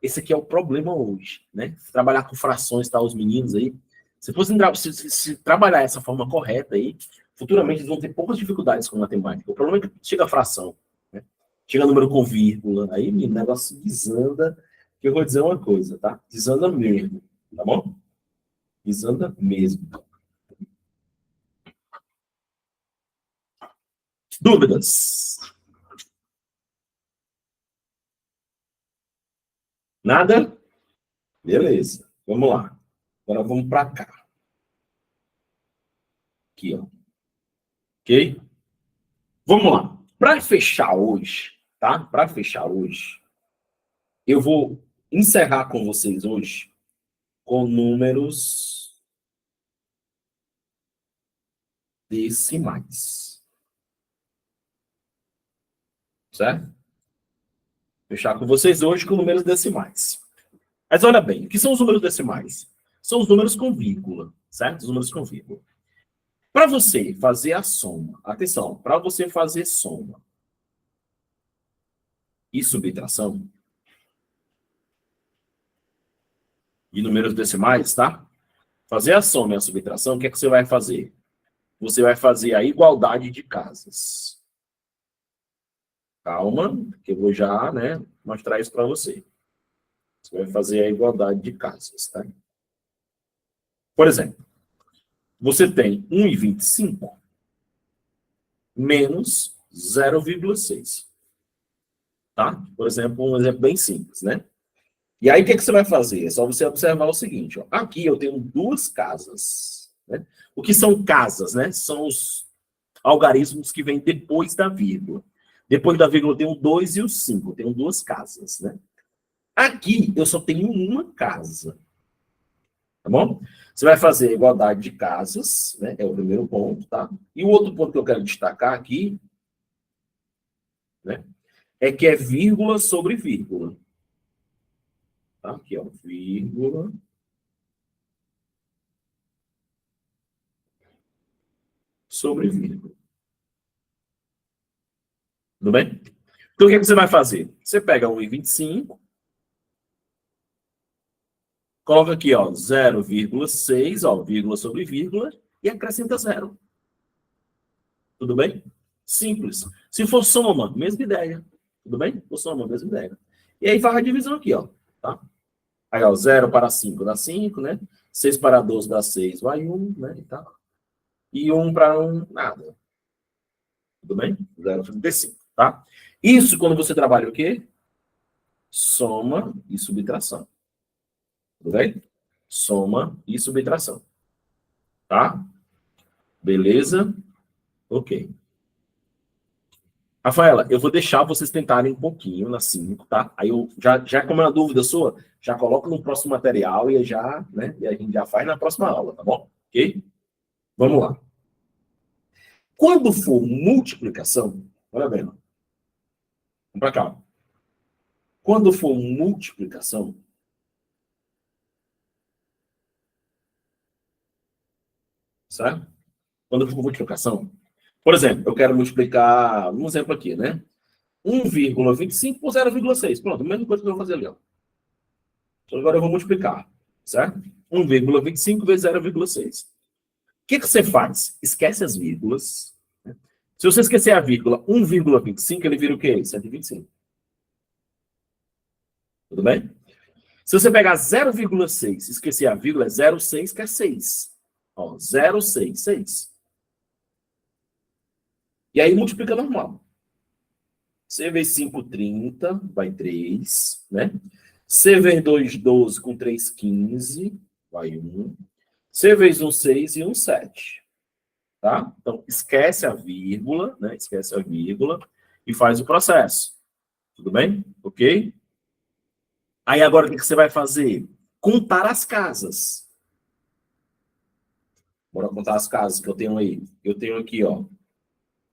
Esse aqui é o problema hoje, né? Trabalhar com frações, tá, os meninos aí. Se fosse se trabalhar essa forma correta aí, futuramente eles vão ter poucas dificuldades com matemática. O problema é que chega a fração, né? Chega número com vírgula, aí o negócio desanda, que eu vou dizer uma coisa, tá? Desanda mesmo, tá bom? Desanda mesmo. Dúvidas? Nada? Beleza, vamos lá. Agora vamos para cá. Aqui, ó. Ok? Vamos lá. Para fechar hoje, tá? Para fechar hoje, eu vou encerrar com vocês hoje com números decimais. Certo? Fechar com vocês hoje com números decimais. Mas olha bem, o que são os números decimais? São os números com vírgula, certo? Os números com vírgula. Para você fazer a soma, atenção, para você fazer soma e subtração de números decimais, tá? Fazer a soma e a subtração, o que é que você vai fazer? Você vai fazer a igualdade de casas. Calma, que eu vou já, né, mostrar isso para você. Você vai fazer a igualdade de casas, tá? Por exemplo, você tem 1,25 menos 0,6. Tá? Por exemplo, um exemplo bem simples, né? E aí, o que, é que você vai fazer? É só você observar o seguinte, ó. Aqui eu tenho duas casas, né? O que são casas, né? São os algarismos que vêm depois da vírgula. Depois da vírgula eu tenho 2 e o 5. Eu tenho duas casas, né? Aqui eu só tenho uma casa. Tá bom? Você vai fazer a igualdade de casas, né? É o primeiro ponto, tá? E o outro ponto que eu quero destacar aqui, né? É que é vírgula sobre vírgula. Tá? Aqui, ó, vírgula sobre vírgula. Tudo bem? Então, o que, é que você vai fazer? Você pega 1,25, coloca aqui, ó, 0,6, ó, vírgula sobre vírgula, e acrescenta 0. Tudo bem? Simples. Se for soma, mesma ideia. Tudo bem? Se for soma, mesma ideia. E aí faz a divisão aqui, ó. Tá? Aí, ó, 0 para 5 dá 5, né? 6 para 12 dá 6, vai 1, né? E, tá. E 1 para 1, nada. Tudo bem? 0,35, tá? Isso quando você trabalha o quê? Soma e subtração. Tudo bem? Soma e subtração. Tá? Beleza? Ok. Rafaela, eu vou deixar vocês tentarem um pouquinho na 5, tá? Aí eu já como é uma dúvida sua, já coloco no próximo material e já, né? E a gente já faz na próxima aula, tá bom? Ok? Vamos lá. Quando for multiplicação, olha bem, ó. Vamos para cá. Quando for multiplicação, certo? Quando for multiplicação, por exemplo, eu quero multiplicar, um exemplo aqui, né? 1,25 por 0,6. Pronto, a mesma coisa que eu vou fazer ali, ó. Então, agora eu vou multiplicar, certo? 1,25 vezes 0,6. O que, que você faz? Esquece as vírgulas. Né? Se você esquecer a vírgula 1,25, ele vira o quê? 125. Tudo bem? Se você pegar 0,6 e esquecer a vírgula, é 0,6, que é 6. Ó, 0,6. E aí multiplica normal. C vezes 5, 30, vai 3, né? C vezes 2, 12, com 3, 15, vai 1. C vezes 1, 6 e 1, 7. Tá? Então, esquece a vírgula, né? Esquece a vírgula e faz o processo. Tudo bem? Ok? Aí agora o que você vai fazer? Contar as casas. Bora contar as casas que eu tenho aí. Eu tenho aqui, ó,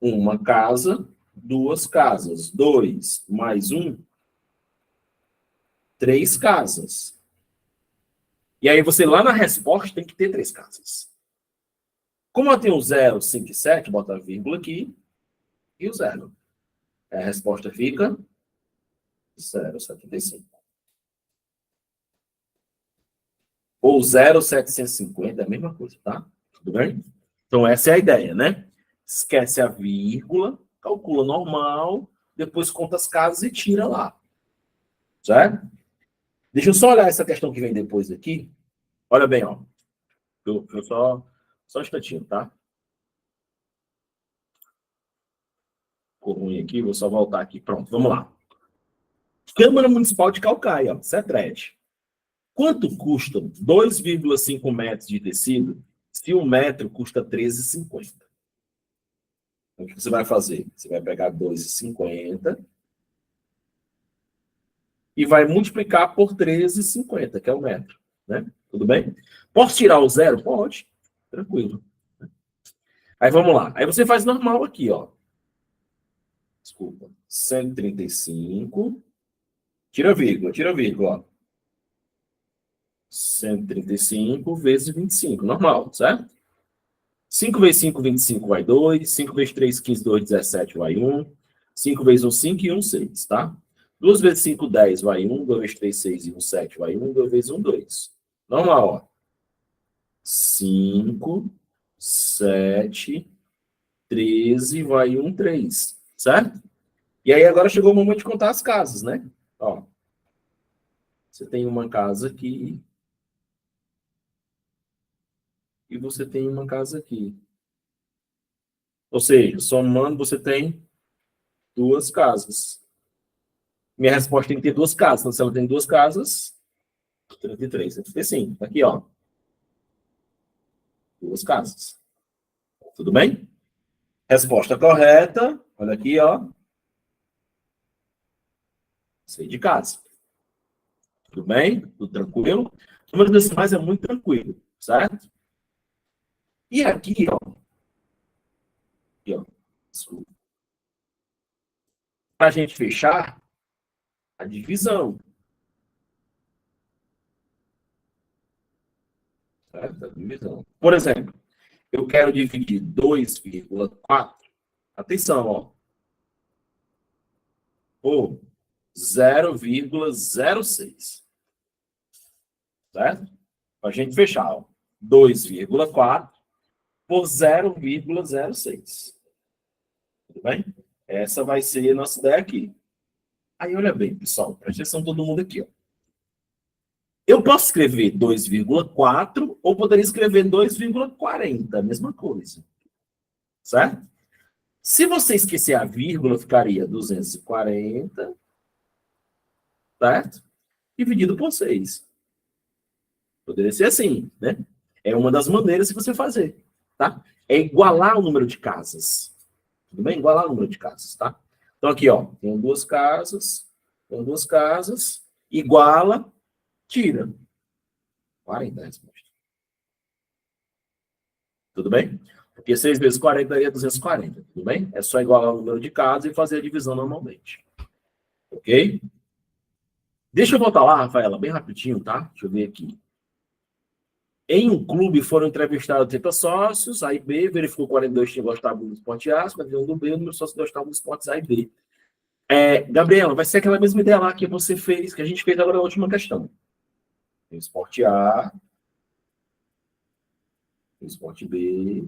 uma casa, duas casas. 2 mais 1, 3 casas. E aí você lá na resposta tem que ter 3 casas. Como eu tenho 0, 5 e 7, bota a vírgula aqui e o 0. A resposta fica 0,75. Ou 0,750, é a mesma coisa, tá? Tudo bem? Então essa é a ideia, né? Esquece a vírgula, calcula normal, depois conta as casas e tira lá. Certo? Deixa eu só olhar essa questão que vem depois aqui. Olha bem, ó. Eu só um instantinho, tá? Ficou ruim aqui, vou só voltar aqui. Pronto, vamos lá. Câmara Municipal de Calcaia, ó, CETRED. Quanto custa 2,5 metros de tecido se um metro custa 13,50? Então, o que você vai fazer? Você vai pegar 2,50 e vai multiplicar por 13,50, que é o metro. Né? Tudo bem? Posso tirar o zero? Pode. Tranquilo. Aí vamos lá. Aí você faz normal aqui, ó. Desculpa. 135. Tira vírgula, ó. 135 vezes 25, normal, certo? 5 vezes 5, 25 vai 2. 5 vezes 3, 15, 2, 17 vai 1. 5 vezes 1, 5 e 1, 6, tá? 2 vezes 5, 10 vai 1. 2 vezes 3, 6 e 1, 7 vai 1. 2 vezes 1, 2. Normal, ó. 5, 7, 13 vai 1, 3, certo? E aí agora chegou o momento de contar as casas, né? Ó. Você tem uma casa aqui. E você tem uma casa aqui. Ou seja, somando, você tem duas casas. Minha resposta tem que ter duas casas. Então, se ela tem duas casas, 33. 35. Aqui, ó. Duas casas. Tudo bem? Resposta correta. Olha aqui, ó. Sei de casa. Tudo bem? Tudo tranquilo? Número decimais é muito tranquilo, certo? E aqui, ó. Aqui, ó. Para a gente fechar, a divisão. Certo? A divisão. Por exemplo, eu quero dividir 2,4. Atenção, ó. Por 0,06. Certo? Para a gente fechar, ó. 2,4 por 0,06. Tudo bem? Essa vai ser a nossa ideia aqui. Aí, olha bem, pessoal. Presta atenção todo mundo aqui, ó. Eu posso escrever 2,4 ou poderia escrever 2,40, a mesma coisa. Certo? Se você esquecer a vírgula, ficaria 240, certo? Dividido por 6. Poderia ser assim, né? É uma das maneiras de você fazer, tá? É igualar o número de casas. Tudo bem? Igualar o número de casas, tá? Então, aqui, ó, tem duas casas, iguala, tira. 40 resposta. Tudo bem? Porque 6 vezes 40 daria 240, tudo bem? É só igualar o número de casas e fazer a divisão normalmente. Ok? Deixa eu voltar lá, Rafaela, bem rapidinho, tá? Deixa eu ver aqui. Em um clube foram entrevistados 30 sócios, a e B, verificou 42 que gostavam do esporte A, 51 do B, o número de sócios gostavam dos esportes A e B. Gabriela, vai ser aquela mesma ideia lá que você fez, que a gente fez agora na última questão. Tem o esporte A, tem o esporte B.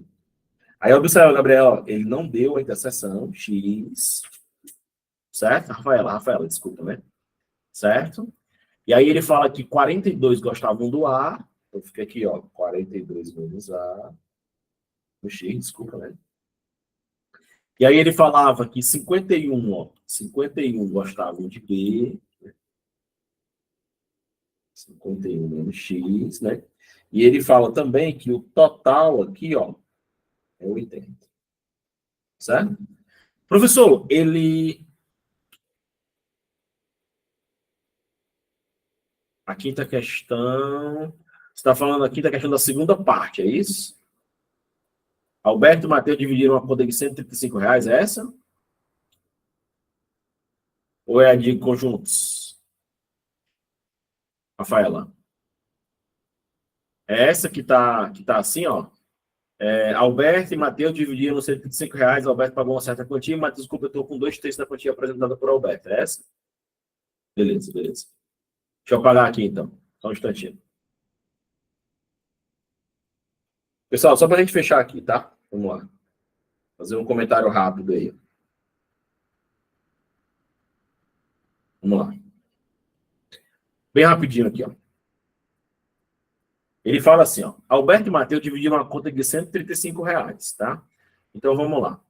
Aí observa, Gabriela, ele não deu a interseção X, certo? Rafaela, desculpa, né? Certo? E aí ele fala que 42 gostavam do A, então fica aqui, ó, 42 menos A, no X, desculpa, né? E aí ele falava que 51, ó, 51 gostavam de B, 51 menos X, né? E ele fala também que o total aqui, ó, é 80. Certo? Professor, ele... A quinta questão... Você está falando aqui da questão da segunda parte, é isso? Alberto e Matheus dividiram uma conta de R$ 135, é essa? Ou é a de conjuntos? Rafaela. É essa que tá assim, ó. Alberto e Matheus dividiram R$ 135. Alberto pagou uma certa quantia e Matheus completou com 2/3 da quantia apresentada por Alberto. É essa? Beleza. Deixa eu apagar aqui, então. Só um instantinho. Pessoal, só para a gente fechar aqui, tá? Vamos lá. Fazer um comentário rápido aí. Vamos lá. Bem rapidinho aqui, ó. Ele fala assim, ó. Alberto e Matheus dividiram uma conta de R$ 135, tá? Então, vamos lá.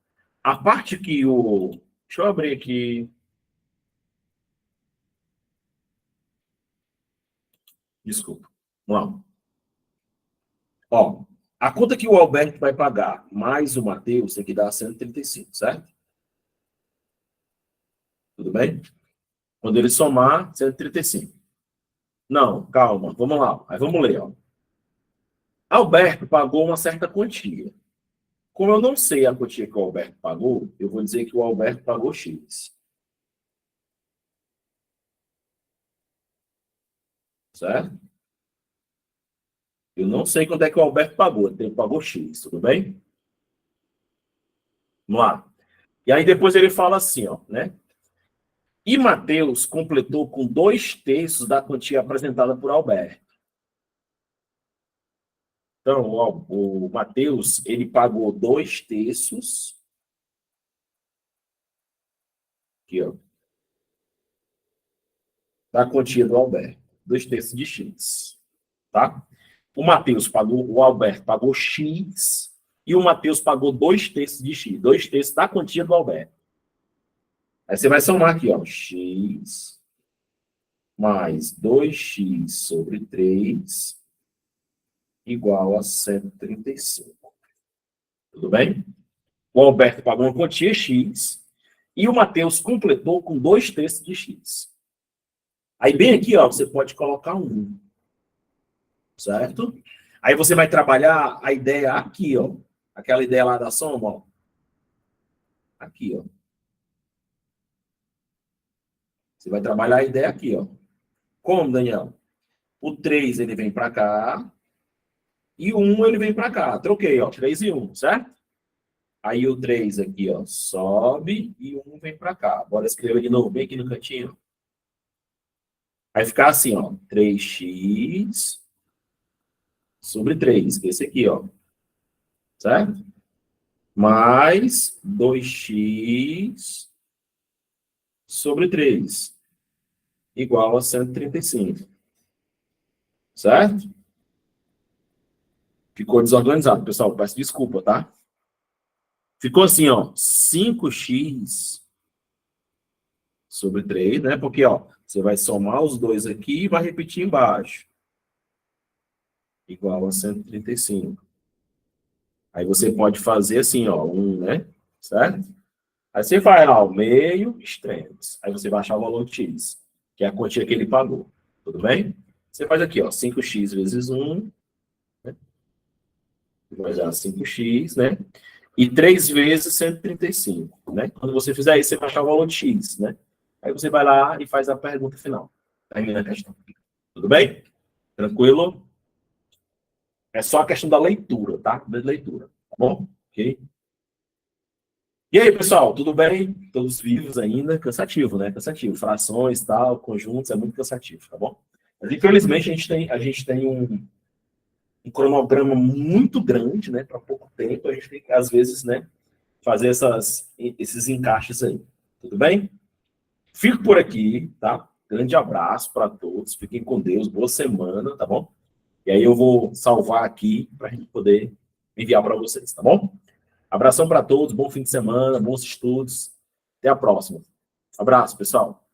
A parte que o... Deixa eu abrir aqui. Desculpa. Vamos lá. Ó, a conta que o Alberto vai pagar mais o Matheus tem que dar 135, certo? Tudo bem? Quando ele somar, 135. Não, calma, vamos lá. Aí vamos ler, ó. Alberto pagou uma certa quantia. Como eu não sei a quantia que o Alberto pagou, eu vou dizer que o Alberto pagou X. Certo? Eu não sei quanto é que o Alberto pagou. Ele pagou X, tudo bem? Vamos lá. E aí depois ele fala assim, ó, né? E Matheus completou com 2/3 da quantia apresentada por Alberto. Então, ó, o Matheus, ele pagou 2/3. Aqui, ó. Da quantia do Alberto. 2/3 de X. Tá? O Matheus pagou, o Alberto pagou X e o Matheus pagou 2/3 de X. 2/3 da quantia do Alberto. Aí você vai somar aqui, ó. X mais 2x sobre 3 igual a 135. Tudo bem? O Alberto pagou uma quantia X e o Matheus completou com 2/3 de X. Aí bem aqui, ó, você pode colocar 1. Certo? Aí você vai trabalhar a ideia aqui, ó. Aquela ideia lá da soma, ó. Aqui, ó. Você vai trabalhar a ideia aqui, ó. Como, Daniel? O 3 ele vem para cá e o 1 ele vem para cá. Troquei, ó. 3 e 1, certo? Aí o 3 aqui, ó, sobe e o 1 vem para cá. Bora escrever de novo, bem aqui no cantinho. Vai ficar assim, ó. 3x sobre 3. Esse aqui, ó. Certo? Mais 2x sobre 3. Igual a 135. Certo? Ficou desorganizado, pessoal. Peço desculpa, tá? Ficou assim, ó. 5x sobre 3, né? Porque, ó, você vai somar os dois aqui e vai repetir embaixo. Igual a 135. Aí você pode fazer assim, ó, 1, né? Certo? Aí você vai ao meio, extremos. Aí você vai achar o valor de x, que é a quantia que ele pagou. Tudo bem? Você faz aqui, ó, 5x vezes 1, né? Vai dar 5x, né? E 3 vezes 135, né? Quando você fizer isso, você vai achar o valor de x, né? Aí você vai lá e faz a pergunta final. Termina a questão. Tudo bem? Tranquilo? É só a questão da leitura, tá? Da leitura, tá bom? Ok? E aí, pessoal, tudo bem? Todos vivos ainda? Cansativo, né? Cansativo. Frações, tal, conjuntos, é muito cansativo, tá bom? Mas, infelizmente, a gente tem um cronograma muito grande, né? Para pouco tempo, a gente tem que, às vezes, né? Fazer esses encaixes aí. Tudo bem? Fico por aqui, tá? Grande abraço para todos. Fiquem com Deus. Boa semana, tá bom? E aí eu vou salvar aqui para a gente poder enviar para vocês, tá bom? Abração para todos, bom fim de semana, bons estudos. Até a próxima. Abraço, pessoal.